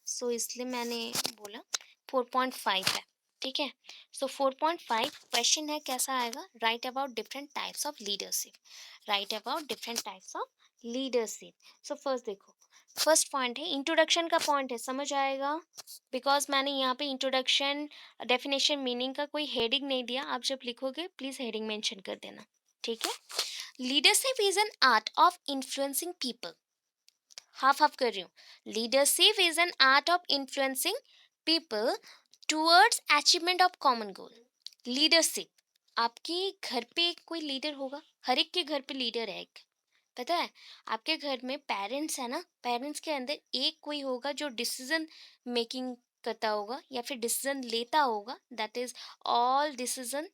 सो इसलिए मैंने बोला 4.5 है, ठीक है। सो 4.5 क्वेश्चन है, कैसा आएगा, right about different types of leadership, right about different types of leadership. So first देखो, फर्स्ट पॉइंट है इंट्रोडक्शन का पॉइंट है, समझ आएगा, बिकॉज मैंने यहाँ पे इंट्रोडक्शन डेफिनेशन मीनिंग का कोई हेडिंग नहीं दिया, आप जब लिखोगे प्लीज हेडिंग मेंशन कर देना, ठीक है। Leadership is an art of influencing people, half half कर रही हूँ। Leadership is an art of influencing people towards achievement of common goal. Leadership, आपके घर पे कोई लीडर होगा, हर एक के घर पे लीडर है एक, पता है। आपके घर में पेरेंट्स है ना, पेरेंट्स के अंदर एक कोई होगा जो डिसीजन मेकिंग करता होगा या फिर डिसीजन लेता होगा, दैट इज ऑल डिसीजन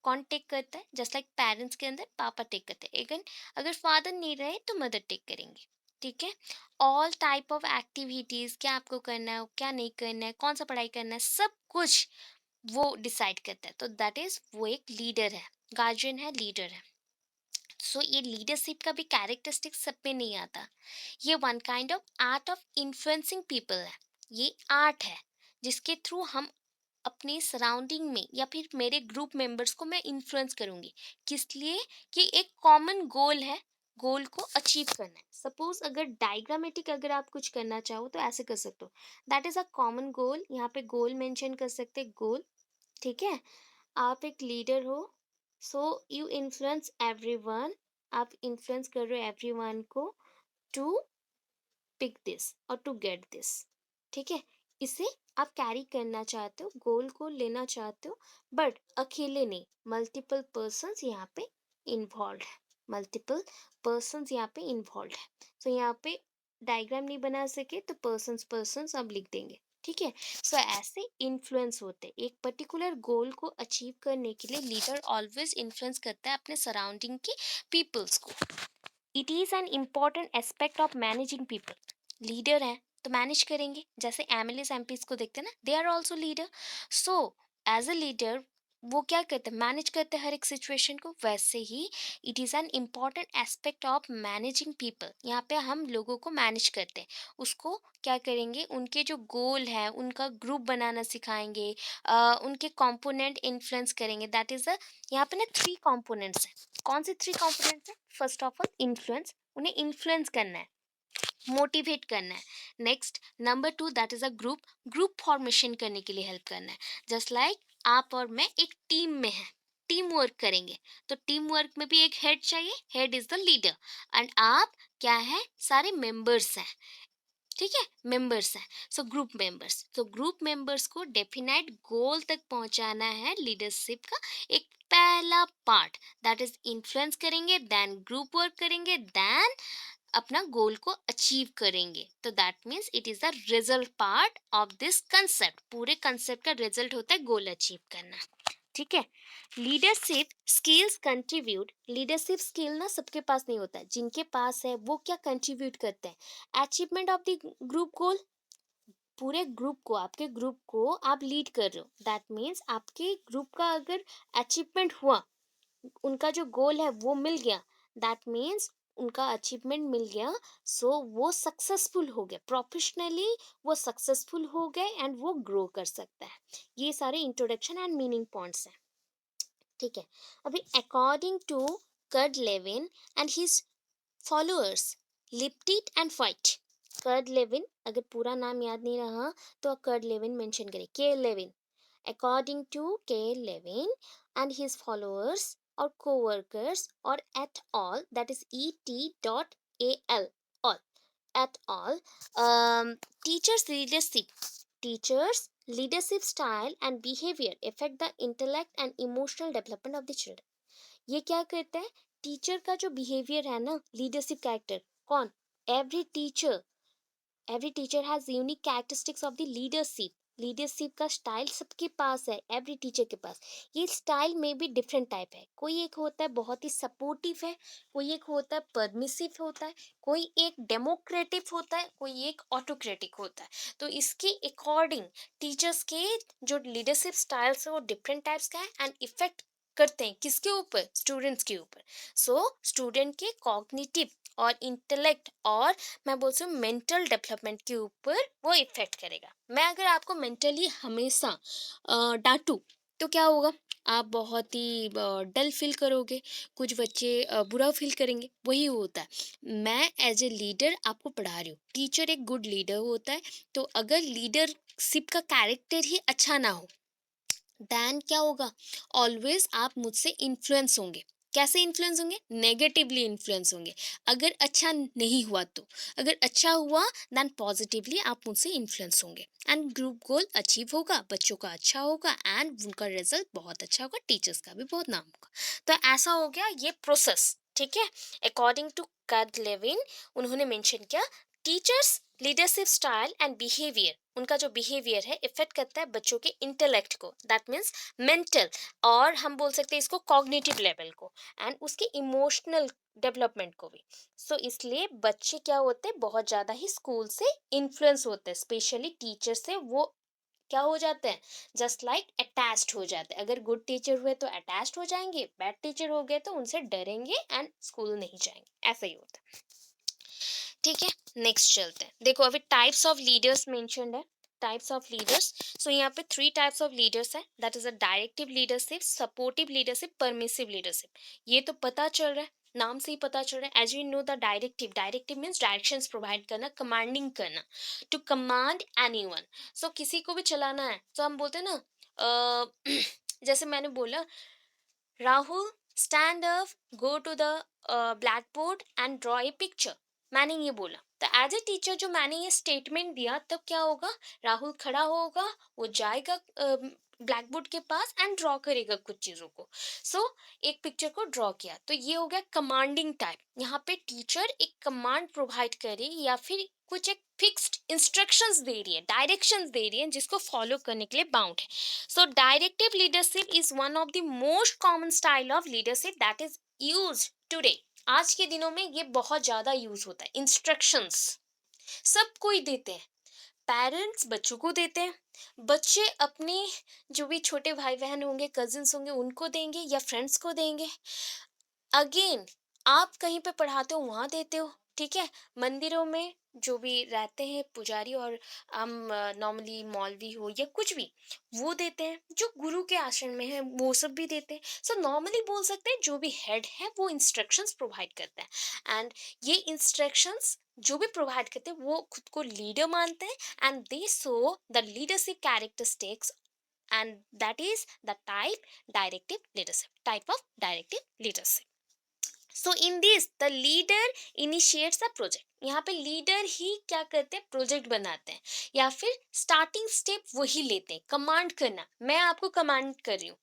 कौन टेक करता है, जस्ट लाइक पेरेंट्स के अंदर पापा टेक करते हैं, लेकिन अगर फादर नहीं रहे तो मदर टेक करेंगे, ठीक है। ऑल टाइप ऑफ एक्टिविटीज, क्या आपको करना है क्या नहीं करना है, कौन सा पढ़ाई करना है, सब कुछ वो डिसाइड करता है, तो दैट इज वो एक लीडर है, गार्जियन है, लीडर है। सो ये लीडरशिप का भी कैरेक्टरिस्टिक सब में नहीं आता, ये one kind of art of influencing people है, ये आर्ट है जिसके थ्रू हम अपने सराउंडिंग में या फिर मेरे ग्रुप मेंबर्स को मैं इन्फ्लुएंस करूंगी, किस लिए, कि एक कॉमन गोल है, गोल को अचीव करना है। सपोज अगर डायग्रामेटिक अगर आप कुछ करना चाहो तो ऐसे कर सकते हो, that is a common goal, यहाँ पे गोल मेंशन कर सकते, गोल, ठीक है। आप एक लीडर हो, सो यू इन्फ्लुएंस एवरीवन, आप इन्फ्लुएंस कर रहे हो एवरीवन को टू पिक दिस और टू गेट दिस, ठीक है। इसे आप कैरी करना चाहते हो, गोल को लेना चाहते हो, बट अकेले नहीं, मल्टीपल पर्सन्स यहाँ पे इन्वॉल्व है, मल्टीपल पर्सन्स यहाँ पे इन्वॉल्व है। सो यहाँ पे डायग्राम नहीं बना सके तो पर्सन्स पर्सन्स अब लिख देंगे, ठीक है। सो ऐसे इन्फ्लुएंस होते हैं, एक पर्टिकुलर गोल को अचीव करने के लिए लीडर ऑलवेज इन्फ्लुएंस करता है अपने सराउंडिंग के पीपल्स को। It is an important aspect of managing people, leader हैं तो मैनेज करेंगे, जैसे एमएलएस एमपीज को देखते हैं ना, they are also leader. So as a leader वो क्या करते हैं, मैनेज करते हैं हर एक सिचुएशन को, वैसे ही it is an important aspect of managing people, यहाँ पे हम लोगों को मैनेज करते हैं, उसको क्या करेंगे, उनके जो गोल है उनका ग्रुप बनाना सिखाएंगे, उनके कंपोनेंट इन्फ्लुएंस करेंगे, दैट इज़ द, यहाँ पे ना 3 कंपोनेंट्स हैं, कौन से 3 कंपोनेंट्स हैं, फर्स्ट ऑफ ऑल इन्फ्लुएंस, उन्हें इन्फ्लुएंस करना है, मोटिवेट करना है। Next number 2 that is a group, group formation करने के लिए हेल्प करना है, जस्ट लाइक आप और मैं एक टीम में हैं, टीम वर्क करेंगे, तो टीम वर्क में भी एक हेड चाहिए, head is the leader, and आप क्या है, सारे मेंबर्स हैं, ठीक है, मेंबर्स हैं। सो ग्रुप मेंबर्स को डेफिनेट गोल तक पहुंचाना है, लीडरशिप का एक पहला पार्ट, दैट इज इन्फ्लुएंस करेंगे, देन ग्रुप वर्क करेंगे, देन अपना गोल को अचीव करेंगे, तो that means it is the result part of this concept, पूरे कंसेप्ट का रिजल्ट होता है गोल अचीव करना, ठीक है। Leadership skills contribute, leadership skill ना सबके पास नहीं होता है, जिनके पास है वो क्या कंट्रीब्यूट करते हैं, अचीवमेंट ऑफ द ग्रुप गोल, पूरे ग्रुप को, आपके ग्रुप को आप लीड कर रहे हो, दैट मीन्स आपके ग्रुप का अगर अचीवमेंट हुआ, उनका जो गोल है वो मिल गया, दैट मीन्स उनका अचीवमेंट मिल गया, सो वो सक्सेसफुल हो गया, प्रोफेशनली वो सक्सेसफुल हो गए एंड वो ग्रो कर सकता है। ये सारे इंट्रोडक्शन एंड मीनिंग पॉइंट्स हैं, ठीक है। अभी according to Kurt Lewin and his followers, Lippitt and White, Kurt Lewin, अगर पूरा नाम याद नहीं रहा तो कर्ड लेविन मेंशन करें, के Lewin, according to K. Levin and his followers or co-workers or at all, that is et.al, all, at all, teachers leadership style and behavior affect the intellect and emotional development of the children। ये क्या करता है, teacher का जो behaviour है ना, leadership character, कौन, every teacher, every teacher has unique characteristics of the leadership, leadership का स्टाइल सबके पास है, एवरी टीचर के पास, ये स्टाइल में भी डिफरेंट टाइप है, कोई एक होता है बहुत ही सपोर्टिव है, कोई एक होता है परमिसिव होता है, कोई एक डेमोक्रेटिव होता है, कोई एक ऑटोक्रेटिक होता है, तो इसके अकॉर्डिंग टीचर्स के जो लीडरशिप स्टाइल्स है वो डिफरेंट टाइप्स का है एंड इफेक्ट करते हैं किसके ऊपर, स्टूडेंट्स के ऊपर। सो स्टूडेंट के कॉग्निटिव और इंटेलेक्ट और मैं बोल सकती हूँ मेंटल डेवलपमेंट के ऊपर वो इफेक्ट करेगा। मैं अगर आपको मेंटली हमेशा डांटूं तो क्या होगा, आप बहुत ही डल फील करोगे, कुछ बच्चे बुरा फील करेंगे, वही होता है। मैं एज ए लीडर आपको पढ़ा रही हूँ, टीचर एक गुड लीडर होता है। तो अगर लीडरशिप का कैरेक्टर ही अच्छा ना हो, देन क्या होगा, ऑलवेज आप मुझसे इन्फ्लुएंस होंगे। कैसे इन्फ्लुएंस होंगे, नेगेटिवली इन्फ्लुएंस होंगे। अगर अच्छा नहीं हुआ तो, अगर अच्छा हुआ देन पॉजिटिवली आप मुझसे इन्फ्लुएंस होंगे एंड ग्रुप गोल अचीव होगा, बच्चों का अच्छा होगा एंड उनका रिजल्ट बहुत अच्छा होगा, टीचर्स का भी बहुत नाम होगा। तो ऐसा हो गया ये प्रोसेस, ठीक है। अकॉर्डिंग टू कार्ड लेविन, उन्होंने मेंशन किया teachers leadership style and behaviour, उनका जो बिहेवियर है इफेक्ट करता है बच्चों के इंटेलेक्ट को, दैट मीन्स मेंटल, और हम बोल सकते हैं इसको कॉग्निटिव लेवल को, एंड उसके इमोशनल डेवलपमेंट को भी। सो इसलिए बच्चे क्या होते हैं, बहुत ज़्यादा ही स्कूल से इन्फ्लुएंस होते हैं, स्पेशली टीचर से वो क्या हो जाते हैं, जस्ट लाइक अटैच्ड हो जाते हैं। अगर गुड टीचर हुए तो अटैच्ड हो जाएंगे, बैड टीचर हो गए तो उनसे डरेंगे एंड स्कूल नहीं जाएंगे, ऐसा ही होता है। ठीक है, नेक्स्ट चलते हैं। देखो अभी टाइप्स ऑफ लीडर्स मेंशन्ड है, टाइप्स ऑफ लीडर्स। सो यहाँ पे 3 टाइप्स ऑफ लीडर्स है, that is a directive leadership, supportive leadership, permissive leadership. ये तो पता चल रहा है, नाम से ही पता चल रहा है। As you know the directive, directive means directions provide करना, कमांडिंग करना, टू कमांड एनीवन। सो किसी को भी चलाना है तो हम बोलते हैं ना, जैसे मैंने बोला, Rahul stand up, go to the blackboard and draw a picture, मैंने ये बोला। तो एज ए टीचर जो मैंने ये स्टेटमेंट दिया, तब क्या होगा, राहुल खड़ा होगा, वो जाएगा ब्लैक बोर्ड के पास एंड ड्रॉ करेगा कुछ चीज़ों को। सो एक पिक्चर को ड्रॉ किया, तो ये हो गया कमांडिंग टाइप। यहाँ पे टीचर एक कमांड प्रोवाइड करे या फिर कुछ एक फिक्स्ड इंस्ट्रक्शंस दे रही है, डायरेक्शंस दे रही है, जिसको फॉलो करने के लिए बाउंड है। So directive leadership is one of the most common style of leadership that is used today. आज के दिनों में ये बहुत ज़्यादा यूज होता है। इंस्ट्रक्शंस सबको ही देते हैं, पेरेंट्स बच्चों को देते हैं, बच्चे अपने जो भी छोटे भाई बहन होंगे, कजिन्स होंगे, उनको देंगे या फ्रेंड्स को देंगे। अगेन आप कहीं पे पढ़ाते हो वहाँ देते हो, ठीक है। मंदिरों में जो भी रहते हैं पुजारी, और हम नॉर्मली मौलवी हो या कुछ भी, वो देते हैं। जो गुरु के आश्रम में है वो सब भी देते हैं। सो नॉर्मली बोल सकते हैं जो भी हेड है वो इंस्ट्रक्शंस प्रोवाइड करता है, एंड ये इंस्ट्रक्शंस जो भी प्रोवाइड करते हैं वो खुद को लीडर मानते हैं, and they show the leadership characteristics, and that is the directive leadership, type of directive leadership. So in this the leader initiates the project, यहाँ पे लीडर ही क्या करते हैं, प्रोजेक्ट बनाते हैं, या फिर स्टार्टिंग स्टेप वही लेते हैं, कमांड करना। मैं आपको कमांड कर रही हूँ,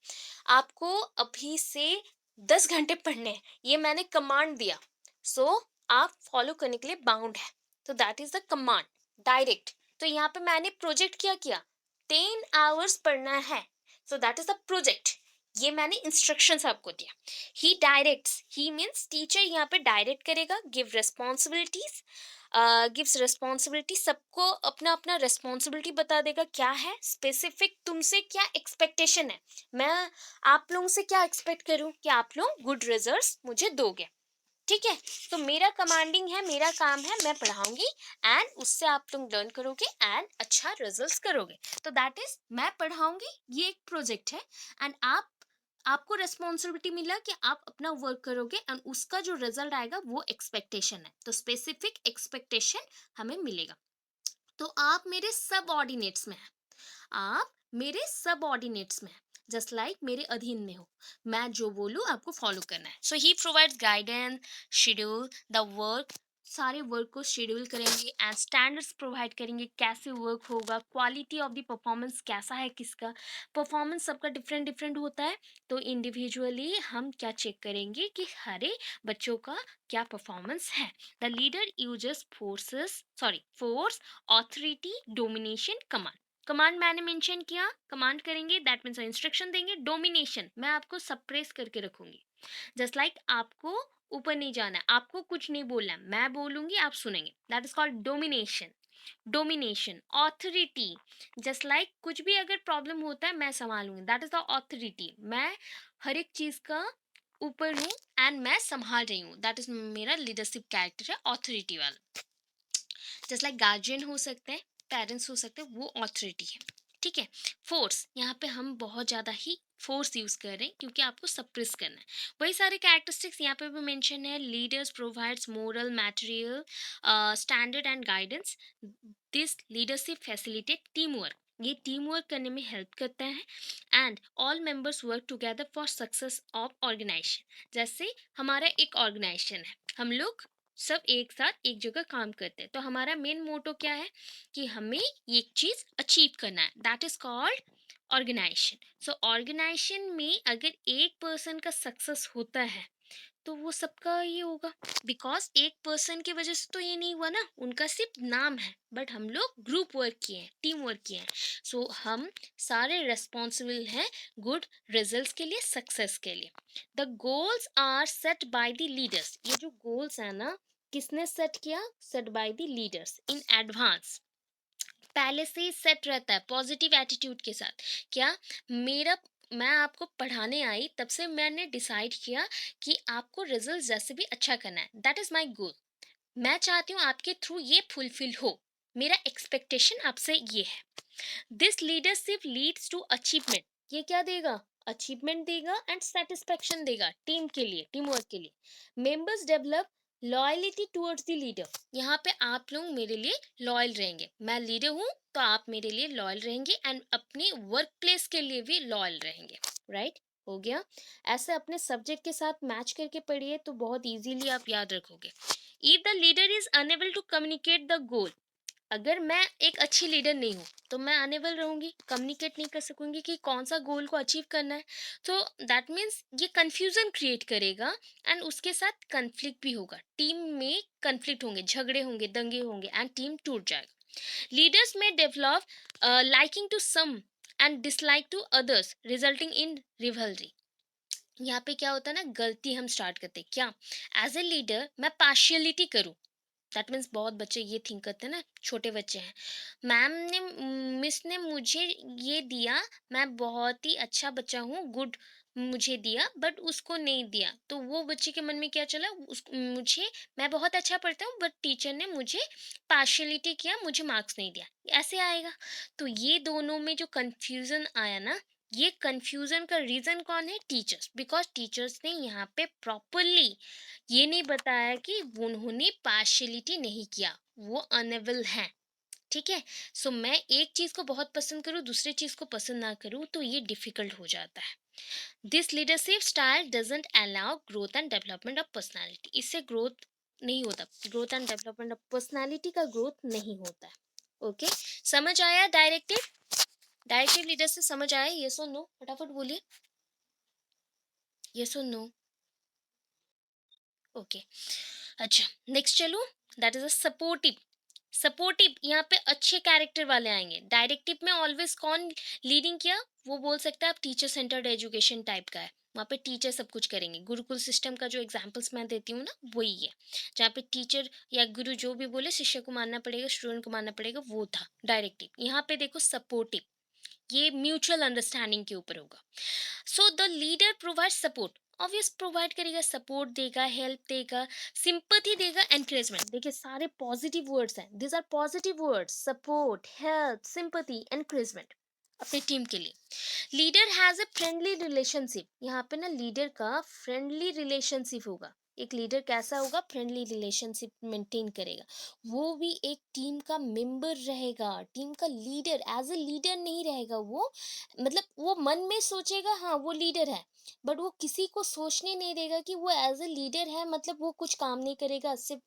आपको अभी से 10 घंटे पढ़ने हैं, ये मैंने कमांड दिया। सो आप फॉलो करने के लिए बाउंड है, तो that is the command, direct. तो यहाँ पे मैंने प्रोजेक्ट क्या किया, 10 आवर्स पढ़ना है, so that is the project. ये मैंने इंस्ट्रक्शंस आपको दिया। ही डायरेक्ट्स, ही मीन्स टीचर यहाँ पे डायरेक्ट करेगा, गिव रिस्पॉन्सिबिलिटीज, गिव्स रिस्पॉन्सिबिलिटी, सबको अपना अपना रिस्पॉन्सिबिलिटी बता देगा, क्या है स्पेसिफिक, तुमसे क्या एक्सपेक्टेशन है, मैं आप लोगों से क्या एक्सपेक्ट करूँ कि आप लोग गुड रिजल्ट्स मुझे दोगे, ठीक है। तो मेरा कमांडिंग है, मेरा काम है, मैं पढ़ाऊंगी एंड उससे आप लोग लर्न करोगे एंड अच्छा रिजल्ट्स करोगे। तो दैट इज मैं पढ़ाऊंगी, ये एक प्रोजेक्ट है, एंड आपको रिस्पॉन्सिबिलिटी मिला कि आप अपना वर्क करोगे एंड उसका जो रिजल्ट आएगा वो एक्सपेक्टेशन है, तो स्पेसिफिक एक्सपेक्टेशन हमें मिलेगा। तो आप मेरे सबऑर्डिनेट्स में हैं, आप मेरे सबऑर्डिनेट्स में हैं, जस्ट लाइक मेरे अधीन में हो, मैं जो बोलूँ आपको फॉलो करना है। So he provides guidance, schedule the work, सारे वर्क को शेड्यूल करेंगे एंड स्टैंडर्ड्स प्रोवाइड करेंगे, कैसे वर्क होगा, क्वालिटी ऑफ द परफॉर्मेंस कैसा है, किसका परफॉर्मेंस सबका डिफरेंट डिफरेंट होता है। तो इंडिविजुअली हम क्या चेक करेंगे कि हरे बच्चों का क्या परफॉर्मेंस है। The leader uses force, authority, domination, command. Command मैंने मेंशन किया, कमांड करेंगे दैट मीन्स इंस्ट्रक्शन देंगे। डोमिनेशन, मैं आपको सप्रेस करके रखूंगी, जस्ट लाइक आपको ऊपर नहीं जाना है, आपको कुछ नहीं बोलना है, मैं बोलूंगी आप सुनेंगे, that is called domination. Domination, authority, just like कुछ भी अगर प्रॉब्लम होता है मैं संभालूंगी, दैट इज द ऑथोरिटी। मैं हर एक चीज का ऊपर हूँ एंड मैं संभाल रही हूँ, दैट इज मेरा लीडरशिप कैरेक्टर है, ऑथोरिटी वाला। जस्ट लाइक गार्जियन हो सकते हैं, पेरेंट्स हो सकते हैं, वो ऑथोरिटी है। ठीक है। फोर्स, यहाँ पे हम बहुत ज़्यादा ही फोर्स यूज़ कर रहे हैं क्योंकि आपको सप्रेस करना है। वही सारे कैरेक्टरिस्टिक्स यहाँ पे भी मेंशन है। Leaders provides moral material standard and guidance. This leadership facilitate team work, ये टीम वर्क करने में हेल्प करता है। And all members work together for success of organization. जैसे हमारा एक ऑर्गेनाइजेशन है, हम लोग सब एक साथ एक जगह काम करते हैं, तो हमारा मेन मोटो क्या है कि हमें एक चीज अचीव करना है, that is called organization. So organization में अगर एक पर्सन का सक्सेस होता है तो वो सबका ये होगा, बिकॉज एक पर्सन की वजह से तो ये नहीं हुआ ना, उनका सिर्फ नाम है, बट हम लोग ग्रुप वर्क किए हैं, टीम वर्क किए हैं। सो हम सारे रेस्पॉन्सिबल हैं गुड रिजल्ट्स के लिए, सक्सेस के लिए। The goals are set by the leaders, ये जो गोल्स है ना, किसने सेट किया? Set by the leaders in advance, पहले से ही सेट रहता है पॉजिटिव एटीट्यूड के साथ। क्या? मेरा मैं आपको पढ़ाने आई तब से मैंने डिसाइड किया कि आपको रिजल्ट जैसे भी अच्छा करना है, दैट इज माय गोल। मैं चाहती हूँ आपके थ्रू ये फुलफिल हो, मेरा एक्सपेक्टेशन आपसे ये है। This leadership leads to achievement, ये क्या देगा? अचीवमेंट देगा एंड सेटिस्फेक्शन देगा टीम के लिए, टीम वर्क के लिए। Members develop loyalty towards the leader, यहाँ पे आप लोग मेरे लिए लॉयल रहेंगे, मैं लीडर हूँ तो आप मेरे लिए लॉयल रहेंगे एंड अपने वर्क प्लेस के लिए भी लॉयल रहेंगे। राइट? हो गया। ऐसे अपने सब्जेक्ट के साथ मैच करके पढ़िए तो बहुत इजीली आप याद रखोगे। If the leader is unable to communicate the goal, अगर मैं एक अच्छी लीडर नहीं हूँ तो मैं अनेबल रहूंगी, कम्युनिकेट नहीं कर सकूंगी कि कौन सा गोल को अचीव करना है। तो दैट मीन्स ये कंफ्यूजन क्रिएट करेगा एंड उसके साथ कन्फ्लिक्ट भी होगा, टीम में कन्फ्लिक्ट होंगे, झगड़े होंगे, दंगे होंगे एंड टीम टूट जाएगा। लीडर्स में develop liking to some and dislike to others resulting in rivalry. यहाँ पे क्या होता है ना, गलती हम स्टार्ट करते हैं क्या, एज ए लीडर मैं पार्शियलिटी करूँ। दैट मीन्स बहुत बच्चे ये थिंक करते हैं ना, छोटे बच्चे हैं, मैम ने मिस ने मुझे ये दिया, मैं बहुत ही अच्छा बच्चा हूँ, गुड मुझे दिया, बट उसको नहीं दिया, तो वो बच्चे के मन में क्या चला, मुझे, मैं बहुत अच्छा पढ़ता हूँ बट टीचर ने मुझे पार्शियलिटी किया, मुझे मार्क्स नहीं दिया, ऐसे आएगा। तो ये दोनों में जो कंफ्यूजन आया ना, ये कंफ्यूजन का रीजन कौन है? टीचर्स, बिकॉज टीचर्स ने यहाँ पे प्रॉपरली ये नहीं बताया कि उन्होंने पार्शियलिटी नहीं किया, वो अनेबल हैं। ठीक है। सो मैं एक चीज को बहुत पसंद करूँ, दूसरी चीज को पसंद ना करूँ, तो ये डिफिकल्ट हो जाता है। This leadership style doesn't allow growth and development of personality, इससे ग्रोथ नहीं होता, growth and development of personality का ग्रोथ नहीं होता है। ओके, समझ आया? डायरेक्टिव लीडरशिप समझ आया? यस और नो, फटाफट बोलिए, यस और नो। ओके। अच्छा, नेक्स्ट चलो, that is a supportive. Supportive यहाँ पे अच्छे कैरेक्टर वाले आएंगे। डायरेक्टिव में ऑलवेज कौन लीडिंग किया, वो बोल सकता है आप टीचर सेंटर्ड एजुकेशन टाइप का है, वहाँ पे टीचर सब कुछ करेंगे। गुरुकुल सिस्टम का जो एग्जांपल्स मैं देती हूँ ना, वही है, जहाँ पे टीचर या गुरु जो भी बोले शिष्य को मानना पड़ेगा, स्टूडेंट को मानना पड़ेगा, वो था डायरेक्टिव। यहाँ पे देखो सपोर्टिव, ये म्यूचुअल अंडरस्टैंडिंग के ऊपर होगा। So the leader provide support, obvious provide करेगा, सपोर्ट देगा, हेल्प देगा, सिंपथी देगा, एनकरेजमेंट। देखिए सारे पॉजिटिव वर्ड्स हैं, this are positive words, support, help, sympathy, encouragement अपनी टीम के लिए। Leader has a friendly relationship, यहाँ पे ना लीडर का फ्रेंडली रिलेशनशिप होगा। एक लीडर कैसा होगा? फ्रेंडली रिलेशनशिप मेंटेन करेगा, वो भी एक टीम का मेंबर रहेगा, टीम का लीडर, एज ए लीडर नहीं रहेगा वो, मतलब वो मन में सोचेगा हाँ वो लीडर है, बट वो किसी को सोचने नहीं देगा कि वो एज ए लीडर है, मतलब वो कुछ काम नहीं करेगा, सिर्फ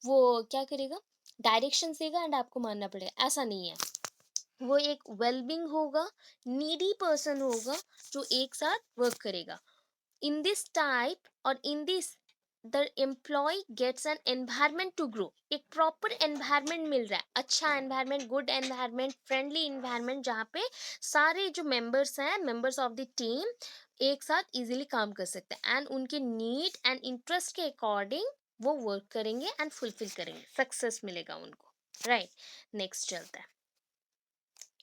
वो क्या करेगा, डायरेक्शन देगा एंड आपको मानना पड़ेगा, ऐसा नहीं है। वो एक वेलबिंग होगा, नीडी पर्सन होगा, जो एक साथ वर्क करेगा। इन दिस टाइप और in this the employ gets an environment to grow, एक प्रॉपर एनवायरमेंट मिल रहा है, अच्छा environment, good environment, friendly environment, जहाँ पे सारे जो मेंबर्स हैं, मेंबर्स ऑफ द टीम एक साथ इजीली काम कर सकते हैं एंड उनके नीड एंड इंटरेस्ट के अकॉर्डिंग वो वर्क करेंगे एंड फुलफिल करेंगे, सक्सेस मिलेगा उनको। राइट, नेक्स्ट चलता है।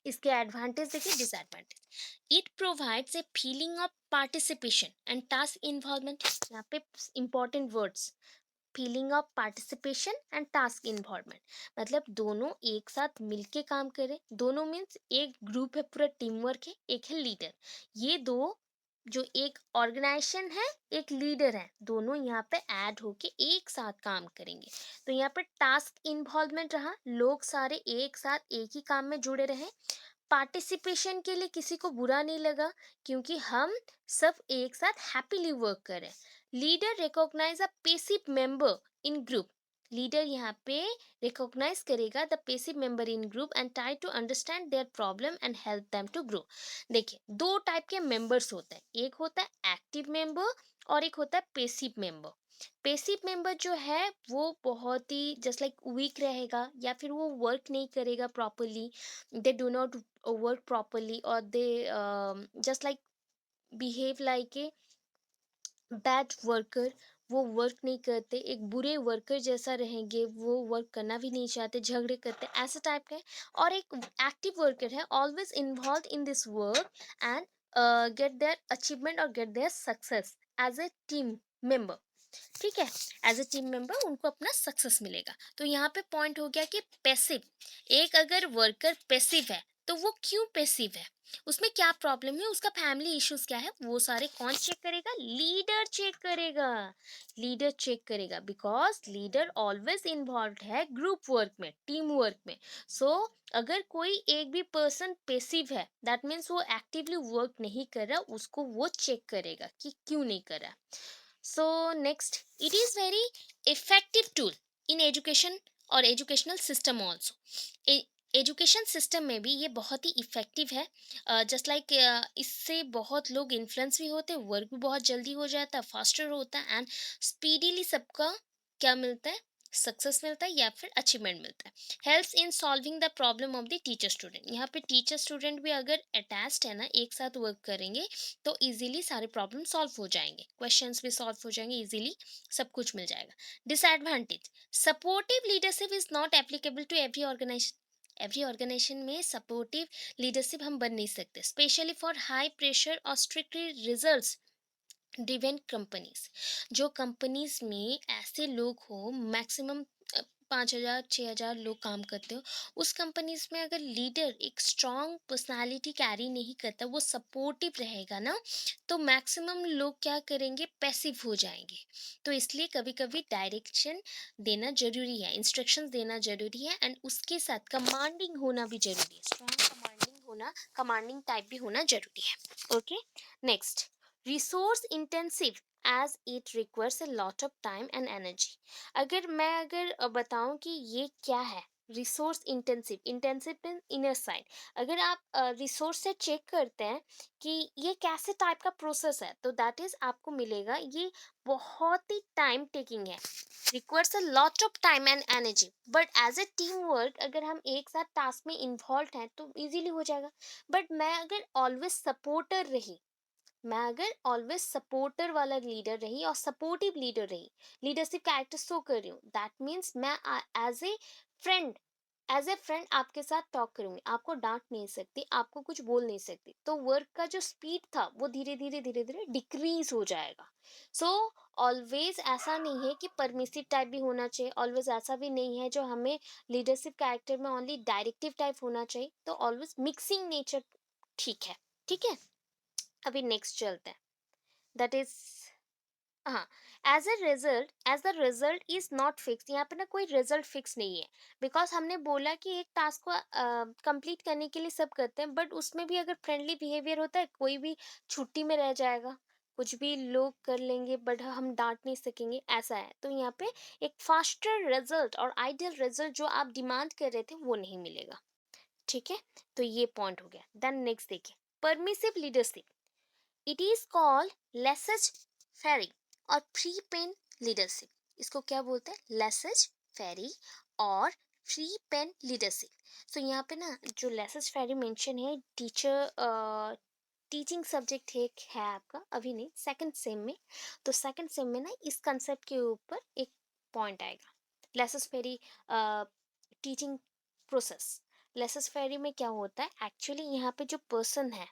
इसके एडवांटेज देखिए, disadvantage. It provides a feeling of participation and task involvement. यहाँ पे important words, feeling of participation and task involvement, मतलब दोनों एक साथ मिलके काम करें। दोनों मीन्स एक ग्रुप है, पूरा टीम वर्क है, एक है लीडर। ये दो जो एक ऑर्गेनाइजेशन है, एक लीडर है, दोनों यहाँ पे ऐड होके एक साथ काम करेंगे। तो यहाँ पे टास्क इन्वॉल्वमेंट रहा, लोग सारे एक साथ एक ही काम में जुड़े रहे। पार्टिसिपेशन के लिए किसी को बुरा नहीं लगा, क्योंकि हम सब एक साथ हैप्पीली वर्क कर रहे हैं। Leader recognize a passive member in group. Leader यहाँ पे रिकॉग्नाइज करेगा the passive member in group and try to understand their problem and help them to grow. देखिए, दो टाइप के मेंबर्स होते हैं, एक होता है एक्टिव मेंबर और एक होता है पेसिव मेंबर। पेसिव मेंबर जो है वो बहुत ही जस्ट लाइक वीक रहेगा, या फिर वो वर्क नहीं करेगा properly, they do not work properly, or they just like behave like a bad worker. वो वर्क नहीं करते, एक बुरे वर्कर जैसा रहेंगे, वो वर्क करना भी नहीं चाहते, झगड़े करते, ऐसे टाइप के। और एक एक्टिव वर्कर है, always involve in this work and get their achievement और get their success as a team member. ठीक है, एज ए टीम मेंबर उनको अपना सक्सेस मिलेगा। तो यहाँ पे पॉइंट हो गया कि पैसिव, एक अगर वर्कर पैसिव है तो वो क्यों पैसिव है, उसमें क्या प्रॉब्लम है, उसका फैमिली इश्यूज क्या है, वो सारे कौन चेक करेगा, लीडर चेक करेगा। लीडर चेक करेगा बिकॉज लीडर ऑलवेज इन्वॉल्व है ग्रुप वर्क में, टीम वर्क में। सो अगर कोई एक भी पर्सन पैसिव है, दैट मीन्स वो एक्टिवली वर्क नहीं कर रहा, उसको वो चेक करेगा कि क्यों नहीं कर रहा। So next, it is very effective tool in education और educational system also. Education system में भी ये बहुत ही इफ़ेक्टिव है। जस्ट लाइक इससे बहुत लोग इन्फ्लुएंस भी होते हैं, वर्क भी बहुत जल्दी हो जाता है, फास्टर होता है, एंड स्पीडीली सबका क्या मिलता है, सक्सेस मिलता है या फिर अचीवमेंट मिलता है। Helps in solving the problem of the teacher student. यहाँ पे टीचर स्टूडेंट भी अगर अटैच्ड है ना, एक साथ वर्क करेंगे तो इजीली सारे प्रॉब्लम सॉल्व हो जाएंगे, क्वेश्चंस भी सॉल्व हो जाएंगे इजीली, सब कुछ मिल जाएगा। Disadvantage, supportive leadership is not applicable to every organization में सपोर्टिव लीडरशिप हम बन नहीं सकते, स्पेशली फॉर हाई प्रेशर और स्ट्रिक्टली रिजल्ट्स ड्रिवेन कंपनीज। जो कंपनीज में ऐसे लोग हो, मैक्सिमम 5,000 6,000 लोग काम करते हो, उस कंपनीज में अगर लीडर एक स्ट्रॉन्ग पर्सनालिटी कैरी नहीं करता, वो सपोर्टिव रहेगा ना, तो मैक्सिमम लोग क्या करेंगे, पैसिव हो जाएंगे। तो इसलिए कभी कभी डायरेक्शन देना जरूरी है, इंस्ट्रक्शंस देना जरूरी है, एंड उसके साथ कमांडिंग होना भी जरूरी है, स्ट्रॉन्ग कमांडिंग होना, कमांडिंग टाइप भी होना जरूरी है। Okay, next, resource intensive as it requires a lot of time and energy. अगर बताऊं कि ये क्या है, resource intensive, intensive in inner side. अगर आप रिसोर्स से चेक करते हैं कि ये कैसे टाइप का प्रोसेस है, तो दैट इज आपको मिलेगा ये बहुत ही टाइम टेकिंग है, requires a lot of time and energy. But as a team work अगर हम एक साथ टास्क में इन्वॉल्व हैं तो इजीली हो जाएगा। बट मैं अगर ऑलवेज सपोर्टर रही, मैं अगर ऑलवेज सपोर्टर वाला लीडर रही और सपोर्टिव लीडर रही, लीडरशिप कैरेक्टर शो कर रही हूँ, दैट मीन्स मैं as a friend, as a friend आपके साथ टॉक करूंगी, आपको डांट नहीं सकती, आपको कुछ बोल नहीं सकती, तो वर्क का जो स्पीड था वो धीरे धीरे डिक्रीज हो जाएगा। सो ऑलवेज ऐसा नहीं है कि परमिसिव टाइप भी होना चाहिए, ऑलवेज ऐसा भी नहीं है जो हमें लीडरशिप कैरेक्टर में ओनली डायरेक्टिव टाइप होना चाहिए, तो ऑलवेज मिक्सिंग नेचर ठीक है। ठीक है, अभी नेक्स्ट चलते हैं, दैट इज, हाँ, as the result is not fix. यहाँ पे ना कोई रिजल्ट फिक्स नहीं है, बिकॉज हमने बोला कि एक टास्क को कंप्लीट करने के लिए सब करते हैं, बट उसमें भी अगर फ्रेंडली बिहेवियर होता है, कोई भी छुट्टी में रह जाएगा, कुछ भी लोग कर लेंगे, बट हम डांट नहीं सकेंगे, ऐसा है। तो यहाँ पे एक फास्टर रिजल्ट और आइडियल रिजल्ट जो आप डिमांड कर रहे थे वो नहीं मिलेगा। ठीक है, तो ये पॉइंट हो गया। देन नेक्स्ट देखिए, permissive leadership, it is called laissez faire और फ्री पेन लीडरशिप। इसको क्या बोलते हैं, लेसेज फेरी और फ्री पेन लीडरशिप। सो यहाँ पे ना जो लेसेज फेरी मेंशन है, टीचर टीचिंग सब्जेक्ट एक है आपका, अभी नहीं, सेकंड सेम में। तो सेकंड सेम में ना इस कंसेप्ट के ऊपर एक पॉइंट आएगा, लेसेज फेरी टीचिंग प्रोसेस। लेसस फेरी में क्या होता है एक्चुअली, यहाँ पे जो पर्सन है,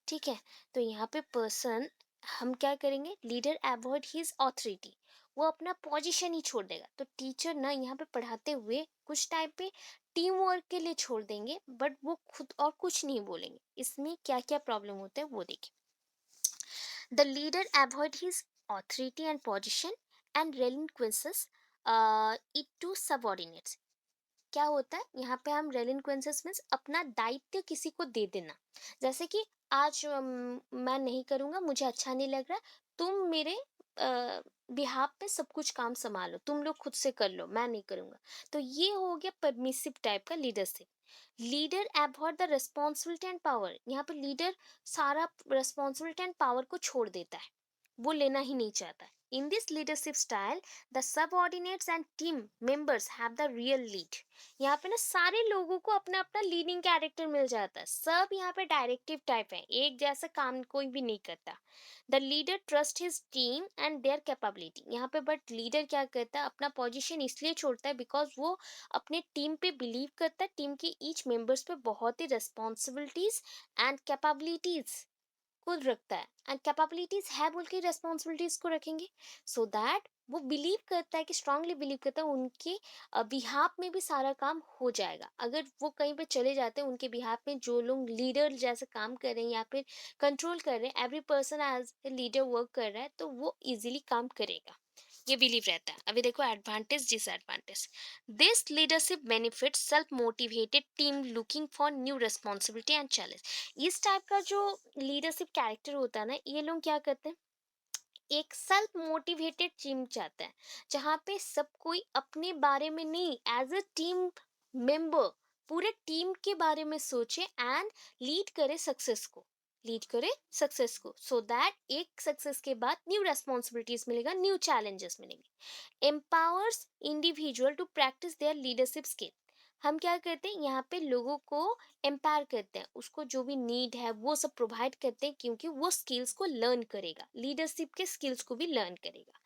ठीक है, तो यहाँ पे पर्सन, हम क्या करेंगे, लीडर अवॉइड हिज ऑथोरिटी, वो अपना पोजीशन ही छोड़ देगा। तो टीचर ना यहाँ पे पढ़ाते हुए कुछ टाइम पे टीम वर्क के लिए छोड़ देंगे, बट वो खुद और कुछ नहीं बोलेंगे। इसमें क्या क्या प्रॉब्लम होता है वो देखिए। The leader avoid his authority and position and relinquishes it to subordinates. क्या होता है यहाँ पे, हम relinquishes मीन्स अपना दायित्व किसी को दे देना। जैसे कि आज मैं नहीं करूँगा, मुझे अच्छा नहीं लग रहा, तुम मेरे बिहाफ पे सब कुछ काम संभालो, तुम लोग खुद से कर लो, मैं नहीं करूँगा। तो ये हो गया परमिसिव टाइप का leadership. Leader avoid the responsibility and power, यहाँ पे लीडर सारा रिस्पॉन्सिबिलिटी एंड पावर को छोड़ देता है, वो लेना ही नहीं चाहता। In this leadership style the subordinates and team members have the real lead. यहाँ पे ना सारे लोगों को अपना अपना लीडिंग कैरेक्टर मिल जाता है, सब यहाँ पे डायरेक्टिव टाइप है, एक जैसा काम कोई भी नहीं करता। The leader trust his team and there capability, यहाँ पे बट लीडर क्या करता है, अपना पोजीशन इसलिए छोड़ता है बिकॉज वो अपने टीम पे बिलीव करता है, टीम के ईच मेंबर्स पे बहुत ही रिस्पॉन्सिबिलिटीज एंड कैपेबिलिटीज को रखता है, एंड कैपेबिलिटीज है बोल के रिस्पॉन्सिबिलिटीज को रखेंगे, सो दैट वो बिलीव करता है कि स्ट्रांगली बिलीव करता है उनके बिहाफ में भी सारा काम हो जाएगा। अगर वो कहीं पे चले जाते हैं, उनके बिहाफ में जो लोग लीडर जैसे काम कर रहे हैं या फिर कंट्रोल कर रहे हैं, every person as a leader work कर रहा है, तो वो इजीली काम करेगा, ये बिलीव रहता है। अभी देखो advantage disadvantage. This leadership benefit self motivated team looking for new responsibility and challenge. इस टाइप का जो लीडरशिप कैरेक्टर होता है ना, ये लोग क्या करते हैं, एक सेल्फ मोटिवेटेड टीम चाहता है, जहाँ पे सब कोई अपने बारे में नहीं, एज अ टीम मेंबर पूरे टीम के बारे में सोचे एंड लीड करे सक्सेस को, लीड करे सक्सेस को, सो दैट एक सक्सेस के बाद न्यू रेस्पॉन्सिबिलिटीज मिलेगा, न्यू चैलेंजेस मिलेंगे। Empowers individual to practice their leadership skill. हम क्या करते हैं, यहाँ पे लोगों को एम्पायर करते हैं, उसको जो भी नीड है वो सब प्रोवाइड करते हैं, क्योंकि वो स्किल्स को लर्न करेगा, लीडरशिप के स्किल्स को भी लर्न करेगा।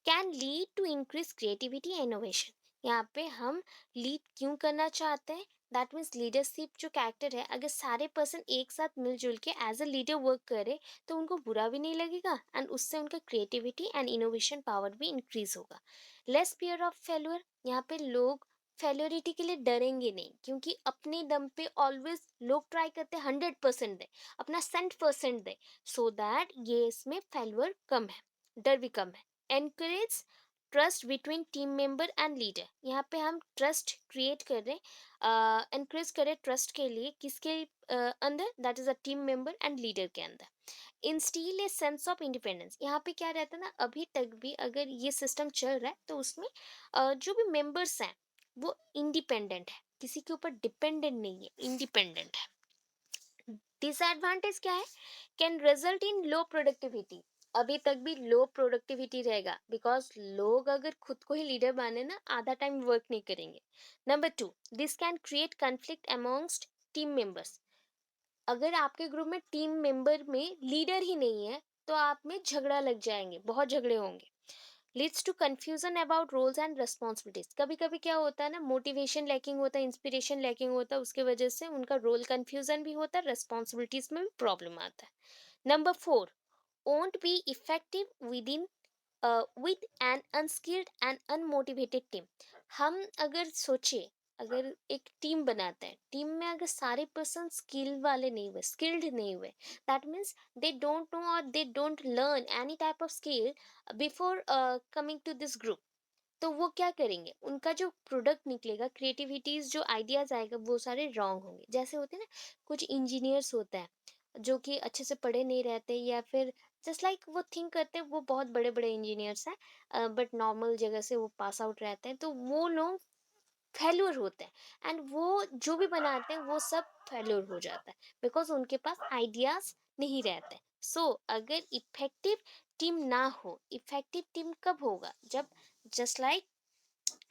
Can lead to increase creativity and innovation. यहाँ पे हम लीड क्यों करना चाहते हैं, दैट मीन्स लीडरशिप जो कैरेक्टर है, अगर सारे पर्सन एक साथ मिलजुल के एज अ लीडर वर्क करे तो उनको बुरा भी नहीं लगेगा, एंड उससे उनका क्रिएटिविटी एंड इनोवेशन पावर भी इंक्रीज होगा। लेस फियर ऑफ फेल्यूर, यहाँ पे लोग फेल्योरिटी के लिए डरेंगे नहीं, क्योंकि अपने दम पे ऑलवेज लोग ट्राई करते हैं 100% दे, अपना 100% दे, सो दैट ये इसमें फेल्यूर कम है, डर भी कम है। Encourage trust between team member and leader, यहाँ पे हम ट्रस्ट क्रिएट कर रहे हैं, एनकरेज करें ट्रस्ट के लिए, किसके अंदर, that is a team member and leader के अंदर। इंस्टील ए सेंस ऑफ इंडिपेंडेंस, यहाँ पे क्या रहता है ना, अभी तक भी अगर ये सिस्टम चल रहा है तो उसमें जो भी मेंबर्स हैं वो इंडिपेंडेंट है, किसी के ऊपर डिपेंडेंट नहीं है, इंडिपेंडेंट है। डिसएडवांटेज क्या है, can result in low productivity, अभी तक भी लो प्रोडक्टिविटी रहेगा, बिकॉज लोग अगर खुद को ही लीडर माने ना, आधा टाइम वर्क नहीं करेंगे। Number two, this can create conflict amongst team members, अगर आपके ग्रुप में टीम मेंबर में लीडर ही नहीं है तो आप में झगड़ा लग जाएंगे, बहुत झगड़े होंगे। Leads to confusion about roles and responsibilities, कभी कभी क्या होता है ना, मोटिवेशन लैकिंग होता है, इंस्पिरेशन लैकिंग होता है, उसके वजह से उनका रोल कंफ्यूजन भी होता है, रिस्पॉन्सिबिलिटीज में भी प्रॉब्लम आता है। Number four, won't be effective within with an unskilled and unmotivated team। हम अगर सोचे, अगर एक टीम बनाते हैं, टीम में अगर सारे पर्सन स्किल वाले नहीं हुए, स्किल्ड नहीं हुए, that means they don't know और they don't learn any type of skill before coming to this group, तो वो क्या करेंगे, उनका जो प्रोडक्ट निकलेगा, क्रिएटिविटीज जो आइडियाज आएगा वो सारे रॉन्ग होंगे। जैसे होते हैं ना, कुछ इंजीनियर्स होते हैं जो कि अच्छे से पढ़े नहीं रहते, या फिर जस्ट लाइक वो थिंक करते हैं वो बहुत बड़े बड़े इंजीनियर्स हैं, बट नॉर्मल जगह से वो पास आउट रहते हैं, तो वो लोग फेल्योर होते हैं, एंड वो जो भी बनाते हैं वो सब फेल्योर हो जाता है, बिकॉज उनके पास आइडियाज नहीं रहते। सो अगर इफेक्टिव टीम ना हो, इफेक्टिव टीम कब होगा, जब जस्ट लाइक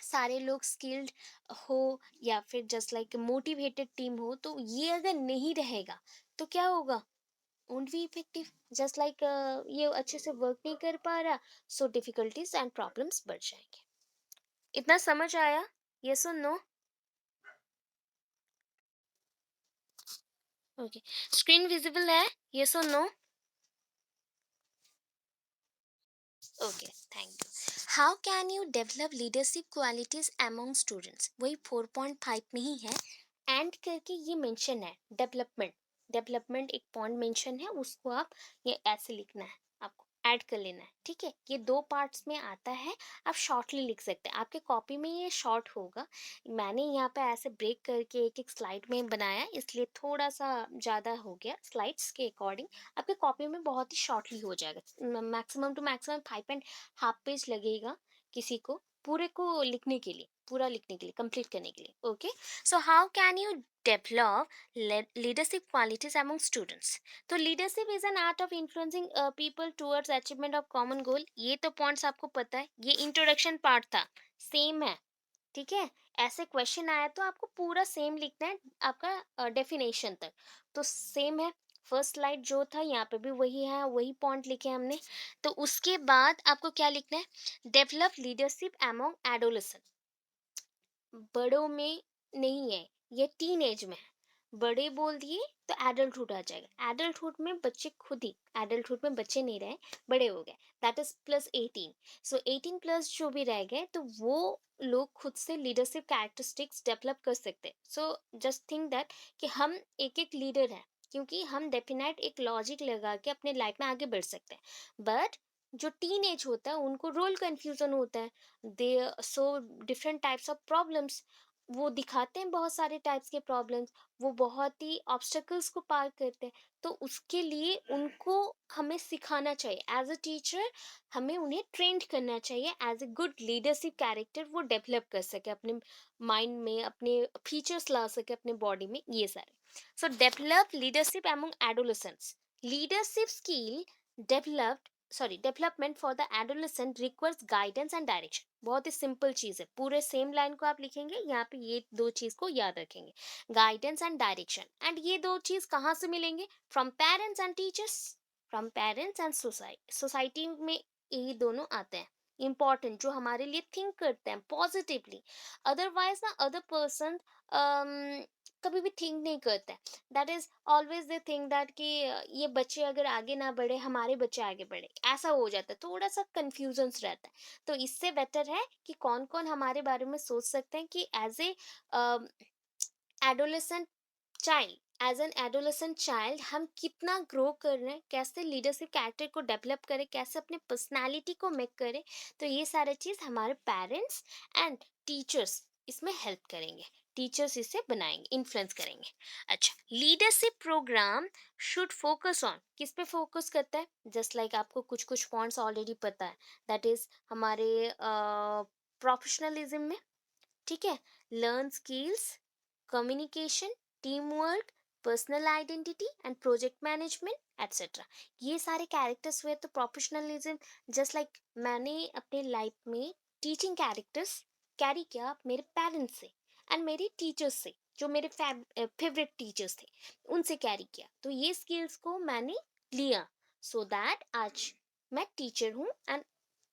सारे लोग स्किल्ड हो, या फिर जस्ट लाइक मोटिवेटेड टीम हो, तो ये अगर नहीं रहेगा तो क्या होगा, won't be effective, just like ये अच्छे से वर्क नहीं कर पा रहा, सो डिफिकल्टीज एंड प्रॉब्लम्स बढ़ जाएंगे। इतना समझ आया, यस और नो? ओके, स्क्रीन विजिबल है, यस और no? Okay, thank you. How can you develop leadership qualities among students, वही 4.5 में ही है। एंड करके ये मेंशन है डेवलपमेंट। डेवलपमेंट एक पॉइंट मेंशन है, उसको आप ये ऐसे लिखना है, आपको ऐड कर लेना है, ठीक है। ये दो पार्ट्स में आता है, आप शॉर्टली लिख सकते हैं, आपके कॉपी में ये शॉर्ट होगा। मैंने यहाँ पे ऐसे ब्रेक करके एक एक स्लाइड में बनाया, इसलिए थोड़ा सा ज़्यादा हो गया स्लाइड्स के अकॉर्डिंग। आपके कॉपी में बहुत ही शॉर्टली हो जाएगा, मैक्सिमम टू मैक्सिमम 5.5 पेज लगेगा किसी को पूरे को लिखने के लिए, पूरा लिखने के लिए, कंप्लीट करने के लिए। Okay, so how can you develop leadership qualities among students? तो leadership is an art of influencing people towards achievement of common goal. ये तो पॉइंट्स आपको पता है, ये इंट्रोडक्शन पार्ट था, सेम है, ठीक है। ऐसे क्वेश्चन आया तो आपको पूरा सेम लिखना है, आपका डेफिनेशन तक तो सेम है। फर्स्ट स्लाइड जो था यहाँ पे भी वही है, वही पॉइंट लिखे हैं हमने। तो उसके बाद आपको क्या लिखना है, डेवलप लीडरशिप एमोंग एडोलेसेंट। बड़ों में नहीं है, ये टीन एज में है। बड़े बोल दिए तो एडल्टहुड आ जाएगा, एडल्टहुड में बच्चे खुद ही, एडल्टहुड में बच्चे नहीं रहे, बड़े हो गए, दैट इज +18। सो 18+ जो भी रह गए तो वो लोग खुद से लीडरशिप कैरेक्टरिस्टिक्स डेवलप कर सकते हैं। सो जस्ट थिंक दैट कि हम एक एक लीडर हैं, क्योंकि हम डेफिनेट एक लॉजिक लगा के अपने लाइफ में आगे बढ़ सकते हैं। बट जो टीन एज होता है उनको रोल कन्फ्यूजन होता है, they so different types of problems, वो दिखाते हैं बहुत सारे टाइप्स के प्रॉब्लम्स, वो बहुत ही ऑब्स्टेकल्स को पार करते हैं। तो उसके लिए उनको हमें सिखाना चाहिए एज अ टीचर, हमें उन्हें ट्रेंड करना चाहिए as a good leadership character वो डेवलप कर सके अपने माइंड में, अपने फीचर्स ला सके अपने बॉडी में, ये सारे। सो develop leadership among adolescents, leadership skill developed, sorry development for the adolescent requires guidance and direction. बहुत ही सिंपल चीज है, पूरे सेम लाइन को आप लिखेंगे, यहाँ पे ये दो चीज को याद रखेंगे, गाइडेंस एंड डायरेक्शन। एंड ये दो चीज कहाँ से मिलेंगे, from parents and teachers, from parents and society. Society में ये दोनों आते हैं इंपॉर्टेंट, जो हमारे लिए थिंक करते हैं पॉजिटिवली। अदरवाइज ना अदर पर्सन कभी भी थिंक नहीं करते हैं, that is always they think that कि ये बच्चे अगर आगे ना बढ़े, हमारे बच्चे आगे बढ़े, ऐसा हो जाता है, थोड़ा सा कंफ्यूजन्स रहता है। तो इससे बेटर है कि कौन कौन हमारे बारे में सोच सकते हैं कि as a adolescent child, as an adolescent child हम कितना ग्रो कर रहे हैं, कैसे लीडरशिप कैरेक्टर को डेवलप करें, कैसे अपने पर्सनालिटी को मेक करें। तो ये सारे चीज़ हमारे पेरेंट्स एंड टीचर्स इसमें हेल्प करेंगे, टीचर्स इसे बनाएंगे, इन्फ्लुएंस करेंगे। अच्छा, leadership programme should focus on, किस पे फोकस करता है, जस्ट लाइक आपको कुछ कुछ पॉइंट्स ऑलरेडी पता है, दैट इज हमारे प्रोफेशनलिज्म में, ठीक है, learn skills, communication, team work, personal identity and project management etcetera. ये सारे कैरेक्टर्स हुए। तो प्रोफेशनलिज्म, जस्ट लाइक मैंने अपने लाइफ में टीचिंग कैरेक्टर्स कैरी किया मेरे पेरेंट्स से एंड मेरे टीचर्स से, जो मेरे फेवरेट टीचर्स थे उनसे कैरी किया, तो ये स्किल्स को मैंने लिया, सो दैट आज मैं टीचर हूँ एंड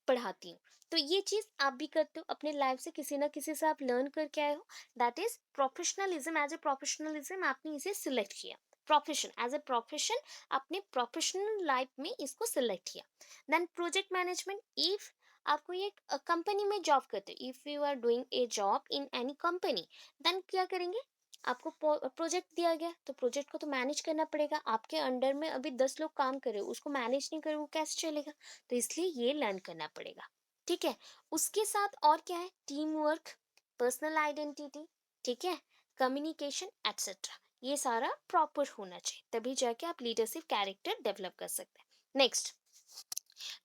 पढ़ाती हूँ। तो ये चीज आप भी करते हो अपने लाइफ से, किसी ना किसी से आप लर्न करके आए हो, that is professionalism. As a professionalism आपने इसे सिलेक्ट किया, प्रोफेशन एज ए प्रोफेशन आपने प्रोफेशनल लाइफ में इसको सिलेक्ट किया। देन प्रोजेक्ट मैनेजमेंट, इफ आपको ये कंपनी में जॉब करते हो, if you are doing a job in any company, then क्या करेंगे, आपको प्रोजेक्ट दिया गया तो प्रोजेक्ट को तो मैनेज करना पड़ेगा। आपके अंडर में अभी 10 लोग काम कर रहे हो, उसको मैनेज नहीं करे वो कैसे चलेगा, तो इसलिए ये लर्न करना पड़ेगा, ठीक है। उसके साथ और क्या है, टीम वर्क, पर्सनल आइडेंटिटी, ठीक है, कम्युनिकेशन एटसेट्रा, ये सारा प्रॉपर होना चाहिए, तभी जाके आप लीडरशिप कैरेक्टर डेवलप कर सकते हैं। Next,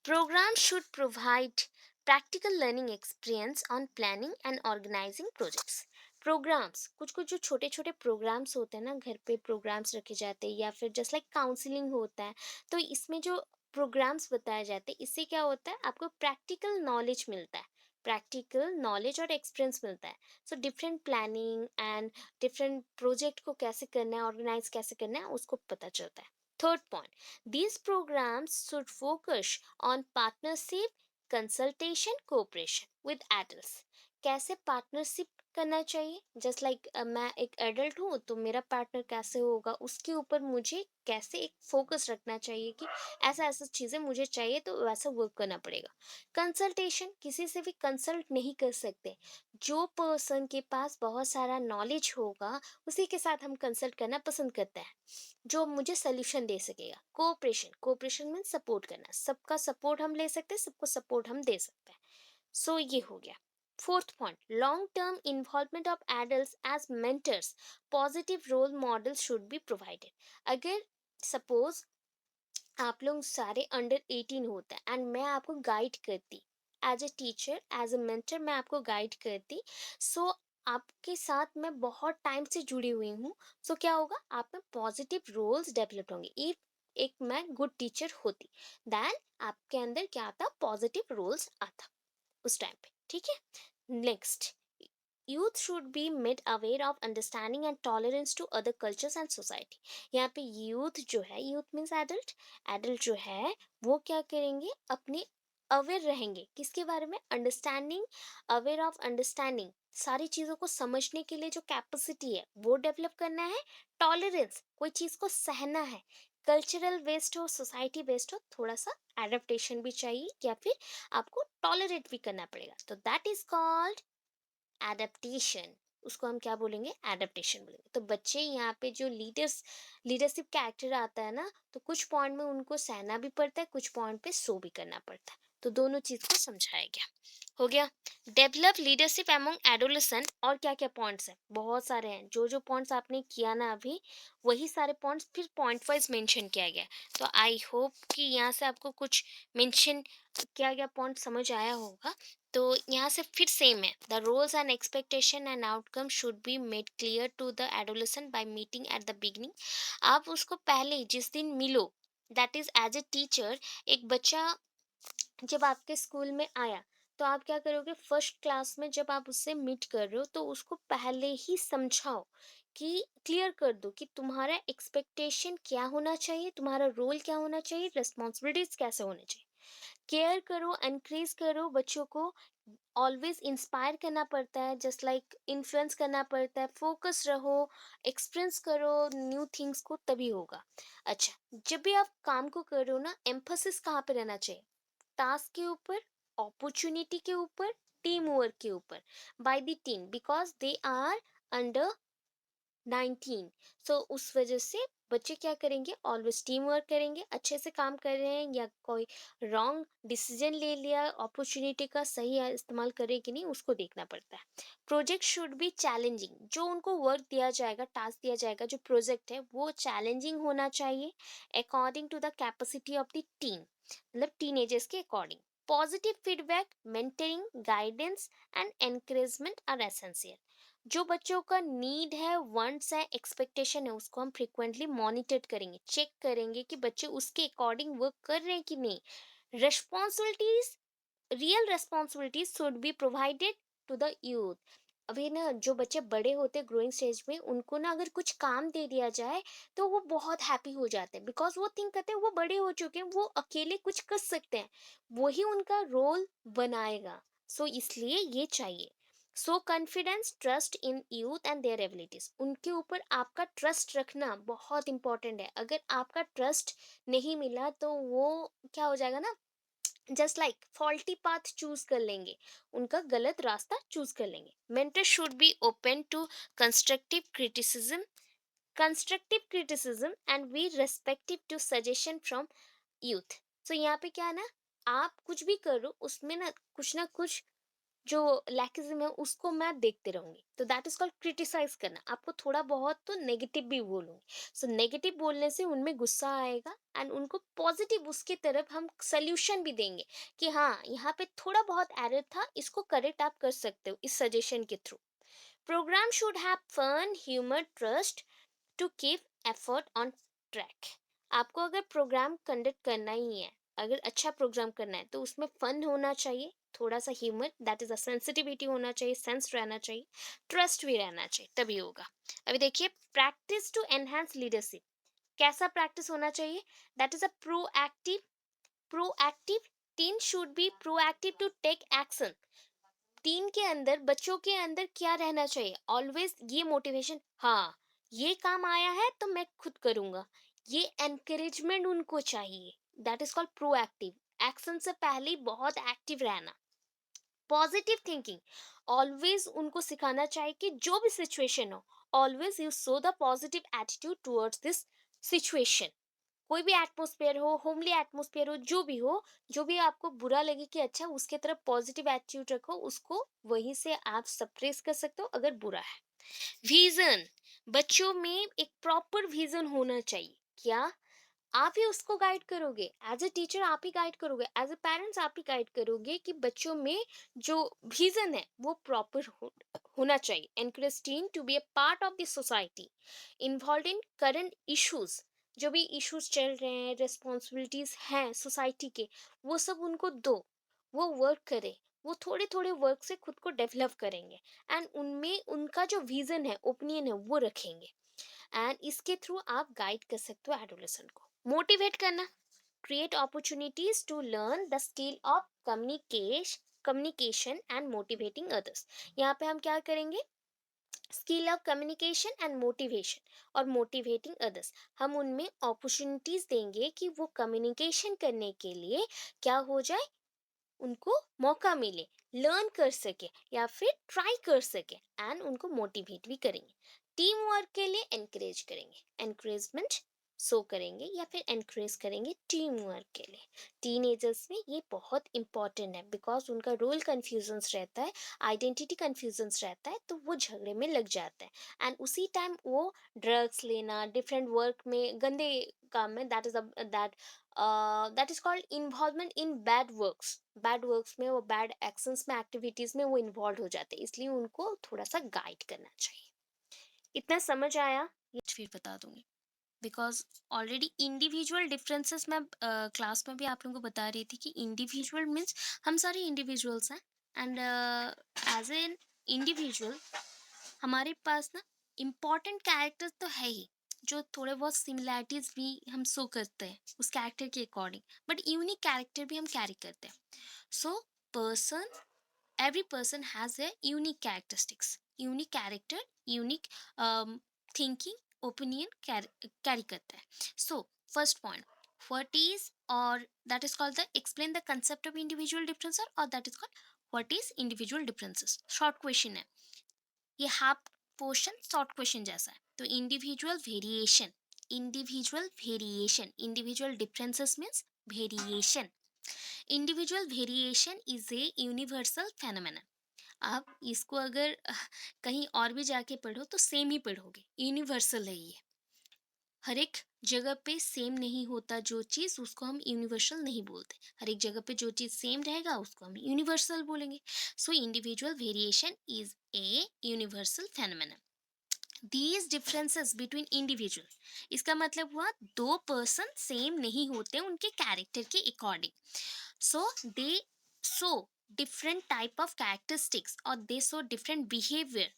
program should provide practical learning experience on planning and organizing projects. Programs, कुछ कुछ जो छोटे छोटे प्रोग्राम्स होते हैं ना, घर पे प्रोग्राम्स रखे जाते हैं या फिर जस्ट लाइक काउंसलिंग होता है, तो इसमें जो प्रोग्राम्स बताए जाते हैं, इससे क्या होता है, आपको प्रैक्टिकल नॉलेज मिलता है, प्रैक्टिकल नॉलेज और एक्सपीरियंस मिलता है। So different planning and different project को कैसे करना है, ऑर्गेनाइज कैसे करना है, उसको पता चलता है। Third point, these programs should focus on partnership, consultation, cooperation with adults. कैसे पार्टनरशिप करना चाहिए। जस्ट लाइक मैं एक एडल्ट हूँ तो मेरा पार्टनर कैसे होगा उसके ऊपर मुझे कैसे एक फोकस रखना चाहिए कि ऐसा ऐसा चीज़ें मुझे चाहिए तो वैसा वर्क करना पड़ेगा। कंसल्टेशन, किसी से भी कंसल्ट नहीं कर सकते। जो पर्सन के पास बहुत सारा नॉलेज होगा उसी के साथ हम कंसल्ट करना पसंद करते हैं, जो मुझे सोल्यूशन दे सकेगा। कोऑपरेशन, कोऑपरेशन मीन सपोर्ट करना, सबका सपोर्ट हम ले सकते हैं, सबको सपोर्ट हम दे सकते हैं। सो ये हो गया। Fourth point, long term involvement of adults as mentors, positive role model should be provided. अगर सपोज आप लोग सारे अंडर 18 होते हैं एंड मैं आपको गाइड करती as a teacher, as a mentor मैं आपको गाइड करती, सो आपके साथ मैं बहुत टाइम से जुड़ी हुई हूँ। सो क्या होगा, आप में पॉजिटिव रोल्स डेवलप होंगे। इफ एक मैं गुड टीचर होती, देन आपके अंदर क्या आता, पॉजिटिव रोल्स आता उस टाइम पे, ठीक है। Next, youth should be made aware of understanding and tolerance to other cultures and society। यहाँ पे youth जो है, youth means adult, adult जो है वो क्या करेंगे, अपने अवेयर रहेंगे किसके बारे में, अंडरस्टैंडिंग, अवेयर ऑफ अंडरस्टैंडिंग, सारी चीज़ों को समझने के लिए जो कैपेसिटी है वो डेवलप करना है। टॉलरेंस, कोई चीज़ को सहना है। कल्चरल बेस्ड हो, सोसाइटी बेस्ड हो, थोड़ा सा एडेप्टेशन भी चाहिए या फिर आपको टॉलरेट भी करना पड़ेगा, तो दैट इज कॉल्ड एडेप्टेशन। उसको हम क्या बोलेंगे, एडेप्टेशन बोलेंगे। तो बच्चे यहाँ पे जो लीडरशिप कैरेक्टर आता है ना, तो कुछ पॉइंट में उनको सहना भी पड़ता है, कुछ पॉइंट पे सो भी करना पड़ता है। तो दोनों चीज को समझाया गया, हो गया। डेवलप लीडरशिप एमंग एडोलेसेंट, और क्या क्या पॉइंट्स हैं, बहुत सारे हैं। जो जो पॉइंट्स आपने किया ना अभी, वही सारे पॉइंट्स फिर पॉइंट वाइज मेंशन किया गया है। तो आई होप कि यहाँ से आपको कुछ मेंशन किया गया पॉइंट समझ आया होगा। तो यहाँ से फिर सेम है, the roles and expectation and outcome should be made clear to the adolescent by meeting at the beginning. आप उसको पहले जिस दिन मिलो, that is as a teacher, एक बच्चा जब आपके स्कूल में आया, तो आप क्या करोगे, फर्स्ट क्लास में जब आप उससे मीट कर रहे हो तो उसको पहले ही समझाओ कि क्लियर कर दो कि तुम्हारा एक्सपेक्टेशन क्या होना चाहिए, तुम्हारा रोल क्या होना चाहिए, रिस्पॉन्सिबिलिटीज कैसे होने चाहिए। केयर करो, एनकरेज करो बच्चों को। ऑलवेज इंस्पायर करना पड़ता है, जस्ट लाइक इन्फ्लुएंस करना पड़ता है। फोकस रहो, एक्सपीरियंस करो न्यू थिंग्स को, तभी होगा। अच्छा, जब भी आप काम को कर रहे हो ना, एम्फोसिस कहाँ पे रहना चाहिए, टास्क के ऊपर, अपॉर्चुनिटी के ऊपर, टीम वर्क के ऊपर, by the team, because they are under 19। So उस वजह से बच्चे क्या करेंगे, ऑलवेज टीम वर्क करेंगे, अच्छे से काम कर रहे हैं या कोई रॉन्ग डिसीजन ले लिया, अपॉर्चुनिटी का सही इस्तेमाल करे कि नहीं, उसको देखना पड़ता है। प्रोजेक्ट शुड बी चैलेंजिंग, जो उनको वर्क दिया जाएगा, टास्क दिया जाएगा, जो प्रोजेक्ट है वो चैलेंजिंग होना चाहिए according to the capacity of the team, मतलब टीनेजर्स के according. Positive feedback, mentoring, guidance and encouragement are essential. जो बच्चों का नीड है, वांट्स है, एक्सपेक्टेशन है, उसको हम फ्रिक्वेंटली मॉनिटर करेंगे, चेक करेंगे कि बच्चे उसके अकॉर्डिंग वर्क कर रहे हैं कि नहीं। Responsibilities, real responsibilities should be provided to the youth. अभी ना जो बच्चे बड़े होते ग्रोइंग स्टेज में, उनको ना अगर कुछ काम दे दिया जाए तो वो बहुत हैप्पी हो जाते हैं, बिकॉज वो थिंक करते हैं वो बड़े हो चुके हैं, वो अकेले कुछ कर सकते हैं, वही उनका रोल बनाएगा। सो इसलिए ये चाहिए। सो confidence, trust in youth and there abilities, उनके ऊपर आपका ट्रस्ट रखना बहुत इंपॉर्टेंट है। अगर आपका ट्रस्ट नहीं मिला तो वो क्या हो जाएगा ना, just like faulty path choose कर लेंगे, उनका गलत रास्ता चूज कर लेंगे। Mentor should be open to constructive criticism, and be respective to suggestion from youth. So यहाँ पे क्या है ना, आप कुछ भी करो उसमें ना कुछ जो लैकिज्म है उसको मैं देखते रहूंगी, तो दैट इज कॉल्ड क्रिटिसाइज करना। आपको थोड़ा बहुत तो नेगेटिव भी बोलूंगी, सो नेगेटिव बोलने से उनमें गुस्सा आएगा एंड उनको पॉजिटिव उसकी तरफ हम सोल्यूशन भी देंगे कि हाँ यहाँ पे थोड़ा बहुत एरर था, इसको करेक्ट आप कर सकते हो इस सजेशन के थ्रू। Program should have fun, humour, trust to keep effort on track. आपको अगर प्रोग्राम कंडक्ट करना ही है, अगर अच्छा प्रोग्राम करना है, तो उसमें फन होना चाहिए, थोड़ा सा humour, that is a sensitivity होना चाहिए, सेंस रहना चाहिए, ट्रस्ट भी रहना चाहिए, तभी होगा। अभी देखिए, प्रैक्टिस टू एनहांस लीडरशिप, कैसा प्रैक्टिस होना चाहिए, that is a proactive, teen should be proactive to take action. Teen के अंदर, बच्चों के अंदर क्या रहना चाहिए? ऑलवेज ये मोटिवेशन, हाँ ये काम आया है तो मैं खुद करूंगा, ये एनकरेजमेंट उनको चाहिए। That is called proactive. Action से पहले ही बहुत एक्टिव रहना। पॉजिटिव थिंकिंग, ऑलवेज उनको सिखाना चाहिए कि जो भी सिचुएशन हो, always you show the positive attitude towards this situation. कोई भी एटमॉस्फेयर हो, होमली एटमॉस्फेयर हो, जो भी हो, जो भी आपको बुरा लगे कि अच्छा उसके तरफ पॉजिटिव एटीट्यूड रखो, उसको वहीं से आप सप्रेस कर सकते हो अगर बुरा है। विजन, बच्चों में एक प्रॉपर विजन होना चाहिए। क्या? आप ही उसको गाइड करोगे, एज ए टीचर आप ही गाइड करोगे, एज ए पेरेंट्स आप ही गाइड करोगे कि बच्चों में जो विजन है वो प्रॉपर होना चाहिए। Encourage teen to be a part of the society, involve in current issues. जो भी इश्यूज चल रहे हैं, रिस्पॉन्सिबिलिटीज हैं सोसाइटी के, वो सब उनको दो, वो वर्क करे, वो थोड़े थोड़े वर्क से खुद को डेवलप करेंगे, एंड उनमें उनका जो विजन है, ओपिनियन है, वो रखेंगे। एंड इसके थ्रू आप गाइड कर सकते हो एडोलेसेंट को। मोटिवेट करना, create opportunities to learn the skill of communication and motivating others। यहाँ पे हम क्या करेंगे? Skill of communication and motivation और मोटिवेटिंग अदर्स, हम उनमें अपॉर्चुनिटीज देंगे कि वो कम्युनिकेशन करने के लिए क्या हो जाए, उनको मौका मिले, लर्न कर सके या फिर ट्राई कर सके, एंड उनको मोटिवेट भी करेंगे। टीम वर्क के लिए एनकरेज करेंगे, एनकरेजमेंट शो करेंगे या फिर एनकरेज करेंगे टीम वर्क के लिए। टीनेजर्स में ये बहुत इंपॉर्टेंट है, बिकॉज उनका रोल कन्फ्यूजन्स रहता है, आइडेंटिटी कन्फ्यूजन्स रहता है, तो वो झगड़े में लग जाता है, एंड उसी टाइम वो ड्रग्स लेना, डिफरेंट वर्क में, गंदे काम में, that is called involvement in bad works. Bad works में, वो बैड एक्शंस में, एक्टिविटीज में वो इन्वॉल्व हो जाते हैं, इसलिए उनको थोड़ा सा गाइड करना चाहिए। इतना समझ आया? ये फिर बता दूंगी, बिकॉज ऑलरेडी इंडिविजुअल डिफरेंसेस मैं क्लास में भी आप लोगों को बता रही थी कि इंडिविजुअल मीन्स हम सारे इंडिविजुअल्स हैं, एंड एज एन इंडिविजुअल हमारे पास ना इम्पॉर्टेंट कैरेक्टर्स तो है ही, जो थोड़े बहुत सिमिलैरिटीज भी हम शो करते हैं उस कैरेक्टर के अकॉर्डिंग, बट यूनिक कैरेक्टर भी हम कैरी करते हैं। So person, every person has a unique characteristics, unique character, unique thinking, opinion carry करता है। So first point, what is, or that is called the explain the concept of individual differences, or that is called what is individual differences। short question है ये, half portion short question जैसा है। तो individual variation, individual variation, individual differences means variation. Individual variation is a universal phenomena. आप इसको अगर कहीं और भी जाके पढ़ो तो सेम ही पढ़ोगे, यूनिवर्सल है ये। हर एक जगह पे सेम नहीं होता जो चीज़, उसको हम यूनिवर्सल नहीं बोलते। हर एक जगह पे जो चीज़ सेम रहेगा उसको हम यूनिवर्सल बोलेंगे। So individual variation is a universal phenomena. These differences between individual, इसका मतलब हुआ दो पर्सन सेम नहीं होते उनके कैरेक्टर के according. So they show different type of characteristics, or they show different behavior,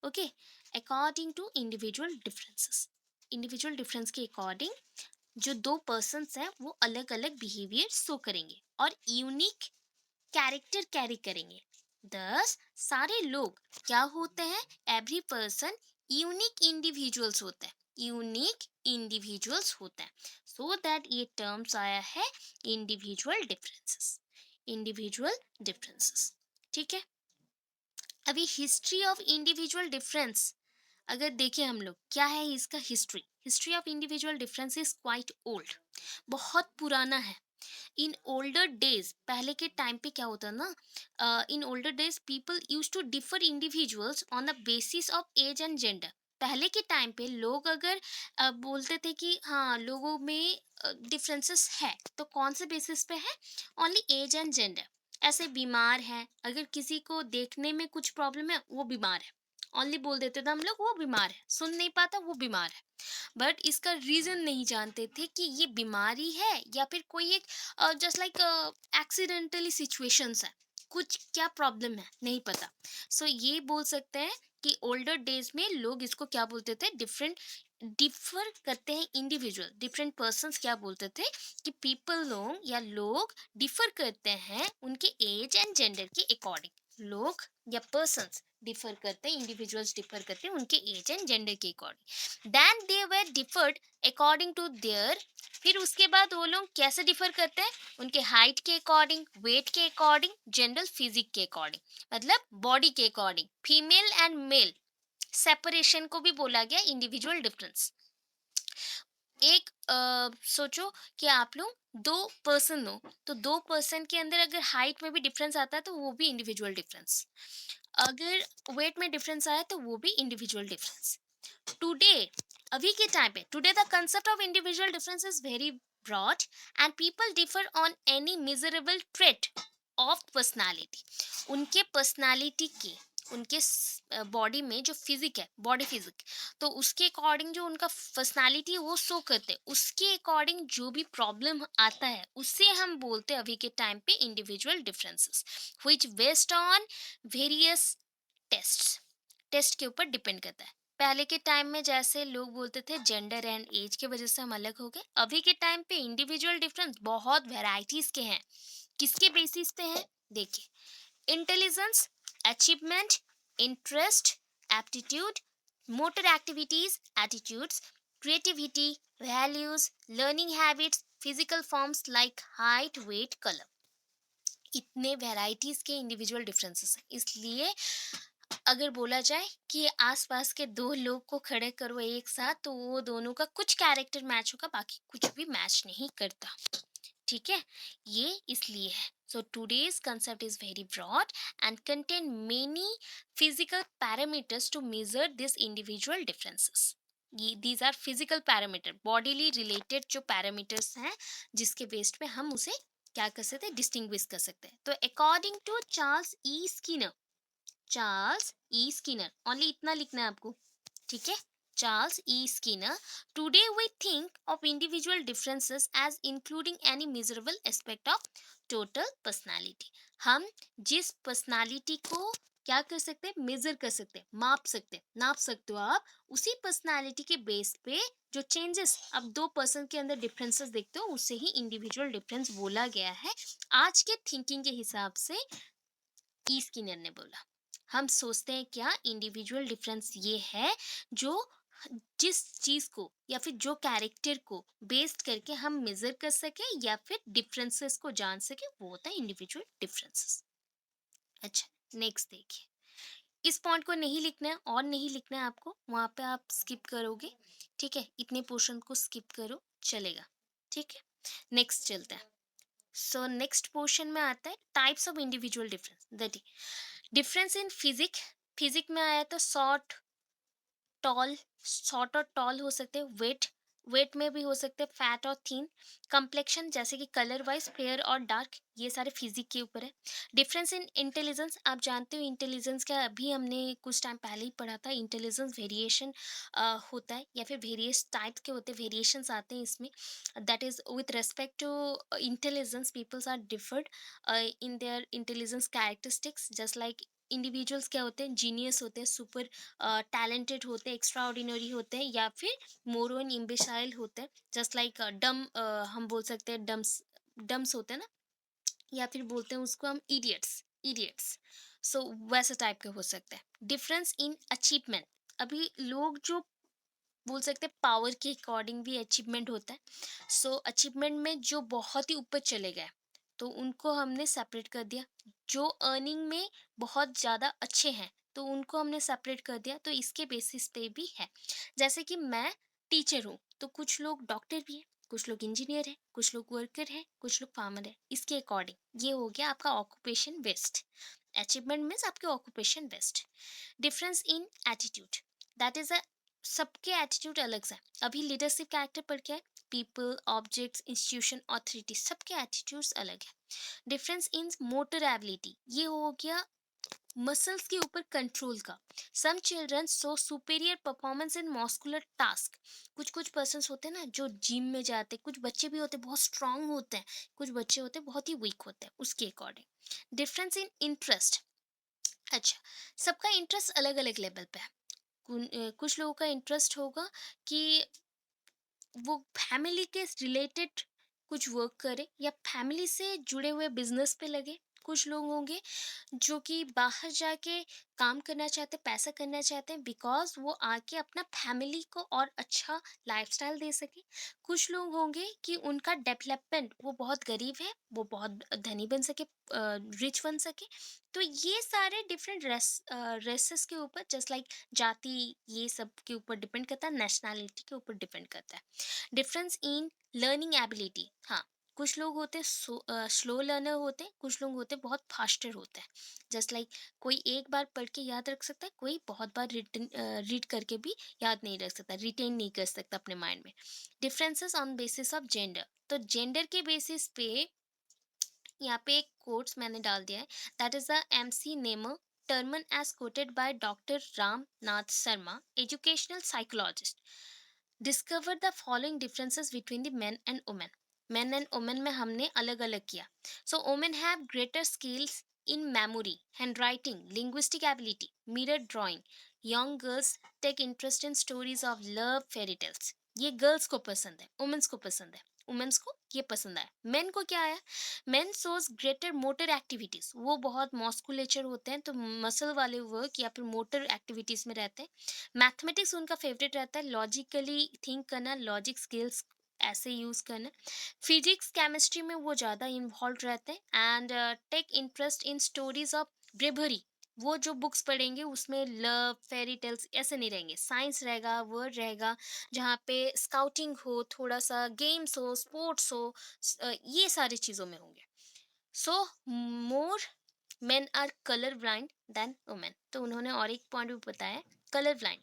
okay, according to individual differences। individual difference के according जो दो persons हैं वो अलग अलग behavior शो करेंगे और यूनिक कैरेक्टर कैरी करेंगे। दस सारे लोग क्या होते हैं, एवरी पर्सन यूनिक इंडिविजुअल्स होते हैं, यूनिक इंडिविजुअल्स होते हैं। सो दैट ये टर्म्स आया है इंडिविजुअल डिफरेंसेस, इंडिविजुअल डिफरेंसेस। ठीक है, अभी हिस्ट्री ऑफ इंडिविजुअल डिफरेंस अगर देखें हम लोग, क्या है इसका history? History of individual difference is quite old, बहुत पुराना है। इन ओल्डर डेज, पहले के टाइम पे क्या होता ना, in older days people use to differ individuals on the basis of age and gender. पहले के टाइम पे लोग अगर बोलते थे कि हाँ लोगों में डिफरेंसेस है, तो कौन से बेसिस पे है? Only age and gender. ऐसे बीमार है, अगर किसी को देखने में कुछ प्रॉब्लम है वो बीमार है, ओनली बोल देते थे हम लोग वो बीमार है, सुन नहीं पाता वो बीमार है, बट इसका रीजन नहीं जानते थे कि ये बीमारी है या फिर कोई एक जस्ट लाइक एक्सीडेंटली सिचुएशंस है, कुछ क्या प्रॉब्लम है नहीं पता। सो ये बोल सकते हैं कि ओल्डर डेज में लोग इसको क्या बोलते थे, डिफरेंट डिफर करते हैं इंडिविजुअल, डिफरेंट पर्सन्स क्या बोलते थे कि पीपल लोग या लोग डिफर करते हैं उनके एज एंड जेंडर के अकॉर्डिंग। लोग या पर्सन्स डिफर करते हैं, इंडिविजुअल्स डिफर करते हैं उनके एज एंड जेंडर के according. Then they were differed according to their, फिर उसके बाद वो लोग कैसे डिफर करते हैं, उनके हाइट के अकॉर्डिंग, वेट के अकॉर्डिंग, जनरल फिजिक के अकॉर्डिंग, मतलब बॉडी के according. Female and male separation को भी बोला गया इंडिविजुअल डिफरेंस। एक सोचो कि आप लोग दो पर्सन हो, तो दो पर्सन के अंदर अगर हाइट में भी डिफरेंस आता है तो वो भी इंडिविजुअल डिफरेंस, अगर वेट में डिफरेंस आया तो वो भी इंडिविजुअल डिफरेंस। टुडे, अभी के टाइम पे, today the concept of individual difference is very broad and people differ on any miserable trait of personality. उनके पर्सनालिटी के, उनके बॉडी में जो फिजिक है, बॉडी फिजिक, तो उसके अकॉर्डिंग जो उनका पर्सनालिटी है वो शो करते हैं, उसके अकॉर्डिंग जो भी प्रॉब्लम आता है उससे हम बोलते हैं अभी के टाइम पे individual differences, which based on various test, test के ऊपर डिपेंड करता है। पहले के टाइम में जैसे लोग बोलते थे जेंडर एंड एज के वजह से हम अलग हो गए, अभी के टाइम पे इंडिविजुअल डिफरेंस बहुत वेराइटीज के हैं। किसके बेसिस पे हैं, देखिए, intelligence, achievement, interest, aptitude, motor activities, attitudes, creativity, values, learning habits, physical forms like height, weight, colour. इतने वैराइटीज के इंडिविजुअल डिफरेंसेस हैं, इसलिए अगर बोला जाए कि आसपास के दो लोग को खड़े करो एक साथ तो वो दोनों का कुछ कैरेक्टर मैच होगा, बाकी कुछ भी मैच नहीं करता। ठीक है, ये इसलिए है। So today's concept is very broad and contain many physical parameters to measure this individual differences. ये these are physical parameter, bodily related जो पैरामीटर्स हैं जिसके बेस्ड पे हम उसे क्या कर सकते हैं, डिस्टिंग्विश कर सकते हैं। तो according to Charles E Skinner, Charles E Skinner, only इतना लिखना है आपको, ठीक है, Charles E Skinner, today we think of individual differences as including any measurable aspect of total personality. हम जिस पर्सनालिटी को क्या कर सकते हैं, मेजर कर सकते हैं, माप सकते हैं, नाप सकते हो आप, उसी पर्सनालिटी के बेस पे जो चेंजेस अब दो पर्सन के अंदर डिफरेंसेस देखते हो उसे ही इंडिविजुअल डिफरेंस बोला गया है, आज के थिंकिंग के हिसाब से ई स्किनर ने बोला। हम सोचते हैं क्या, इंडिविजुअल डिफरेंस ये है जो जिस चीज को या फिर जो कैरेक्टर को बेस्ड करके हम मेजर कर सके या फिर डिफरेंसेस को जान सके, वो होता है इंडिविजुअल डिफरेंसेस। अच्छा, नेक्स्ट देखिए, इस पॉइंट को नहीं लिखना है और नहीं लिखना है आपको, वहां पे आप स्किप करोगे, ठीक है, इतने पोर्शन को स्किप करो चलेगा, ठीक है। नेक्स्ट चलते हैं। सो नेक्स्ट पोर्शन में आता है types of individual difference, that difference in physique. Physique में आया तो शॉर्ट, टॉल, शॉर्ट और टॉल हो सकते हैं, वेट, वेट में भी हो सकते हैं फैट और थीन, कम्प्लेक्शन जैसे कि कलर वाइज फेयर और डार्क, ये सारे फिजिक के ऊपर है। डिफरेंस इन इंटेलिजेंस, आप जानते हो इंटेलिजेंस क्या, अभी हमने कुछ टाइम पहले ही पढ़ा था, इंटेलिजेंस वेरिएशन होता है या फिर वेरियस टाइप के होते हैं, वेरिएशंस आते हैं इसमें, that is with respect to intelligence peoples are differed in their intelligence characteristics, just like individuals क्या होते हैं, जीनियस होते हैं, सुपर टैलेंटेड होते हैं, एक्स्ट्रा ऑर्डिनरी होते हैं, या फिर मोरन इम्बिसाइल होते हैं, जस्ट लाइक डम, हम बोल सकते हैं डम्स, डम्स होते हैं ना, या फिर बोलते हैं उसको हम इडियट्स, इडियट्स। सो वैसे टाइप के हो सकते हैं। डिफरेंस इन अचीवमेंट, अभी लोग जो बोल सकते हैं पावर के अकॉर्डिंग भी अचीवमेंट होता है। सो अचीवमेंट में जो बहुत ही ऊपर चले गए तो उनको हमने सेपरेट कर दिया, जो अर्निंग में बहुत ज़्यादा अच्छे हैं तो उनको हमने सेपरेट कर दिया, तो इसके बेसिस पे भी है। जैसे कि मैं टीचर हूँ तो कुछ लोग डॉक्टर भी हैं, कुछ लोग इंजीनियर हैं, कुछ लोग वर्कर हैं, कुछ लोग फार्मर हैं, इसके अकॉर्डिंग ये हो गया आपका ऑक्यूपेशन बेस्ड। अचीवमेंट मीन्स आपके occupation based. Difference in attitude, that is अ, सबके एटीट्यूड अलग से, अभी लीडरशिप कैरेक्टर पर क्या है, पीपल, ऑब्जेक्ट्स, इंस्टीट्यूशन, ऑथोरिटी, सबके एटीट्यूड्स अलग है। डिफरेंस इन मोटर एबिलिटी, ये हो गया मसल्स के ऊपर कंट्रोल का। Some children show superior performance in muscular task, कुछ कुछ पर्सन होते हैं ना जो जिम में जाते हैं, कुछ बच्चे भी होते हैं बहुत स्ट्रांग होते हैं, कुछ बच्चे होते हैं बहुत ही वीक होते हैं, उसके अकॉर्डिंग। डिफरेंस इन इंटरेस्ट, अच्छा, सबका इंटरेस्ट अलग अलग लेवल पे है। कुछ लोगों का इंटरेस्ट होगा कि वो फैमिली के रिलेटेड कुछ वर्क करे या फैमिली से जुड़े हुए बिजनेस पे लगे, कुछ लोग होंगे जो कि बाहर जाके काम करना चाहते हैं, पैसा करना चाहते हैं, बिकॉज़ वो आके अपना फैमिली को और अच्छा लाइफ़स्टाइल दे सकें। कुछ लोग होंगे कि उनका डेवलपमेंट, वो बहुत गरीब है, वो बहुत धनी बन सके, रिच बन सके। तो ये सारे डिफरेंट रेसेस के ऊपर, जस्ट लाइक जाति, ये सब के ऊपर डिपेंड करता है, नेशनैलिटी के ऊपर डिपेंड करता है। डिफरेंस इन लर्निंग एबिलिटी, हाँ, कुछ लोग होते हैं स्लो लर्नर होते हैं, कुछ लोग होते हैं बहुत फास्टर होते हैं। जस्ट लाइक कोई एक बार पढ़ के याद रख सकता है, कोई बहुत बार रीड करके भी याद नहीं रख सकता, रिटेन नहीं कर सकता अपने माइंड में। Differences on basis of gender, तो जेंडर के बेसिस पे यहाँ पे एक कोट्स मैंने डाल दिया है, that is the McNemar Terman as quoted by doctor Ram Nath Sharma, educational psychologist, discover the following differences between the men and women में हमने अलग अलग किया। So women have greater skills in memory, hand writing, linguistic ability, mirror drawing. Young girls take interest in stories of love, fairy tales. ये girls को पसंद है, women's को पसंद है, वुमेन्स को ये पसंद आया। मेन को क्या आया? Main shows greater motor activities, वो बहुत मॉस्कुलेचर होते हैं, तो मसल वाले वर्क या फिर मोटर एक्टिविटीज में रहते हैं। मैथमेटिक्स उनका फेवरेट रहता है, लॉजिकली थिंक करना, लॉजिक स्किल्स ऐसे यूज करना। फिजिक्स केमिस्ट्री में वो ज़्यादा इन्वॉल्व रहते हैं। And take interest in stories of bravery, वो जो बुक्स पढ़ेंगे उसमें लव, फेरी टेल्स ऐसे नहीं रहेंगे, साइंस रहेगा, वर्ड रहेगा, जहाँ पे स्काउटिंग हो, थोड़ा सा गेम्स हो, स्पोर्ट्स हो, ये सारी चीज़ों में होंगे। So more men are colour blind than women, तो उन्होंने और एक पॉइंट भी बताया, colour blind,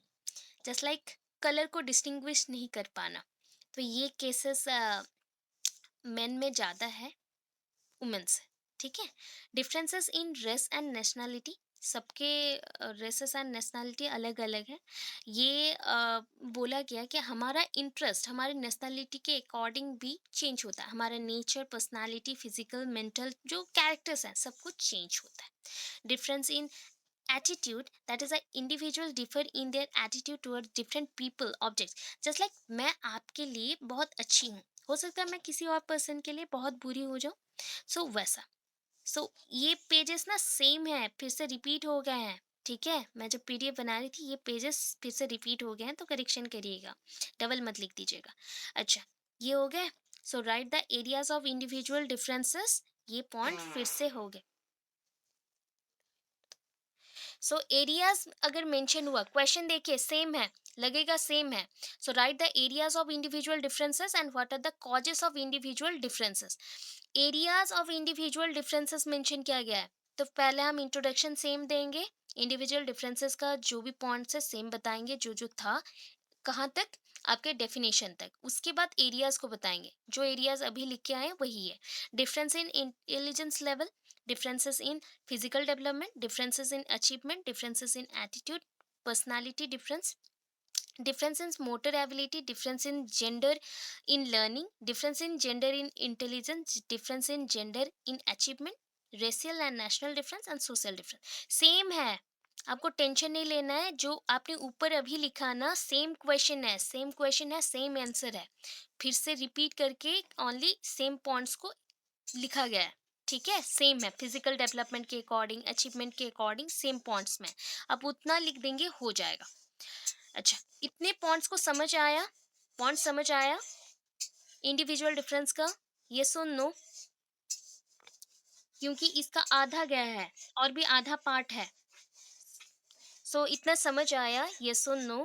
just like colour को डिस्टिंग्विश नहीं कर पाना। तो ये केसेस मेन में ज़्यादा है वुमेन से, ठीक है। Differences in race and nationality, सबके रेसेस एंड नेशनैलिटी अलग अलग है। ये बोला गया कि हमारा इंटरेस्ट हमारे नेशनैलिटी के अकॉर्डिंग भी चेंज होता है, हमारा नेचर, पर्सनालिटी, फिजिकल, मेंटल जो कैरेक्टर्स हैं सब कुछ चेंज होता है। Difference in attitude, that is a individual differ in their attitude towards different people objects, just like मैं आपके लिए बहुत अच्छी हूँ, हो सकता है मैं किसी और पर्सन के लिए बहुत बुरी हो जाऊँ। वैसा। ये पेजेस ना सेम है, फिर से रिपीट हो गए हैं, ठीक है। मैं जब पीडीएफ बना रही थी, ये पेजेस फिर से रिपीट हो गए हैं, तो करेक्शन करिएगा, डबल मत लिख दीजिएगा। अच्छा, ये हो गए। Right the areas of individual differences, ये पॉइंट फिर से हो गए। एरियाज अगर मेंशन हुआ, क्वेश्चन देखिए सेम है, लगेगा सेम है। Write the areas of individual differences and what are the causes of individual differences. Areas of individual differences mention किया गया है, तो पहले हम इंट्रोडक्शन सेम देंगे, इंडिविजुअल डिफरेंसेस का जो भी पॉइंट्स है सेम बताएंगे, जो जो था, कहाँ तक, आपके डेफिनेशन तक। उसके बाद एरियाज को बताएंगे, जो एरियाज अभी लिख के आए हैं वही है। Difference in intelligence level, differences in physical development, differences in achievement, differences in attitude, personality difference, difference in motor ability, difference in gender in learning, difference in gender in intelligence, difference in gender in achievement, racial and national difference and social difference। Same है, आपको tension नहीं लेना है, जो आपने ऊपर अभी लिखा ना सेम क्वेश्चन है, सेम क्वेश्चन है, सेम आंसर है, फिर से रिपीट करके ओनली सेम पॉइंट्स को लिखा गया है, ठीक है। सेम है, फिजिकल डेवलपमेंट के अकॉर्डिंग, अचीवमेंट के अकॉर्डिंग सेम पॉइंट्स में, आप उतना लिख देंगे हो जाएगा। अच्छा, इतने पॉइंट्स को समझ आया, पॉइंट समझ आया इंडिविजुअल डिफरेंस का, ये सुन नो, क्योंकि इसका आधा गया है और भी आधा पार्ट है। इतना समझ आया, ये सुन नो।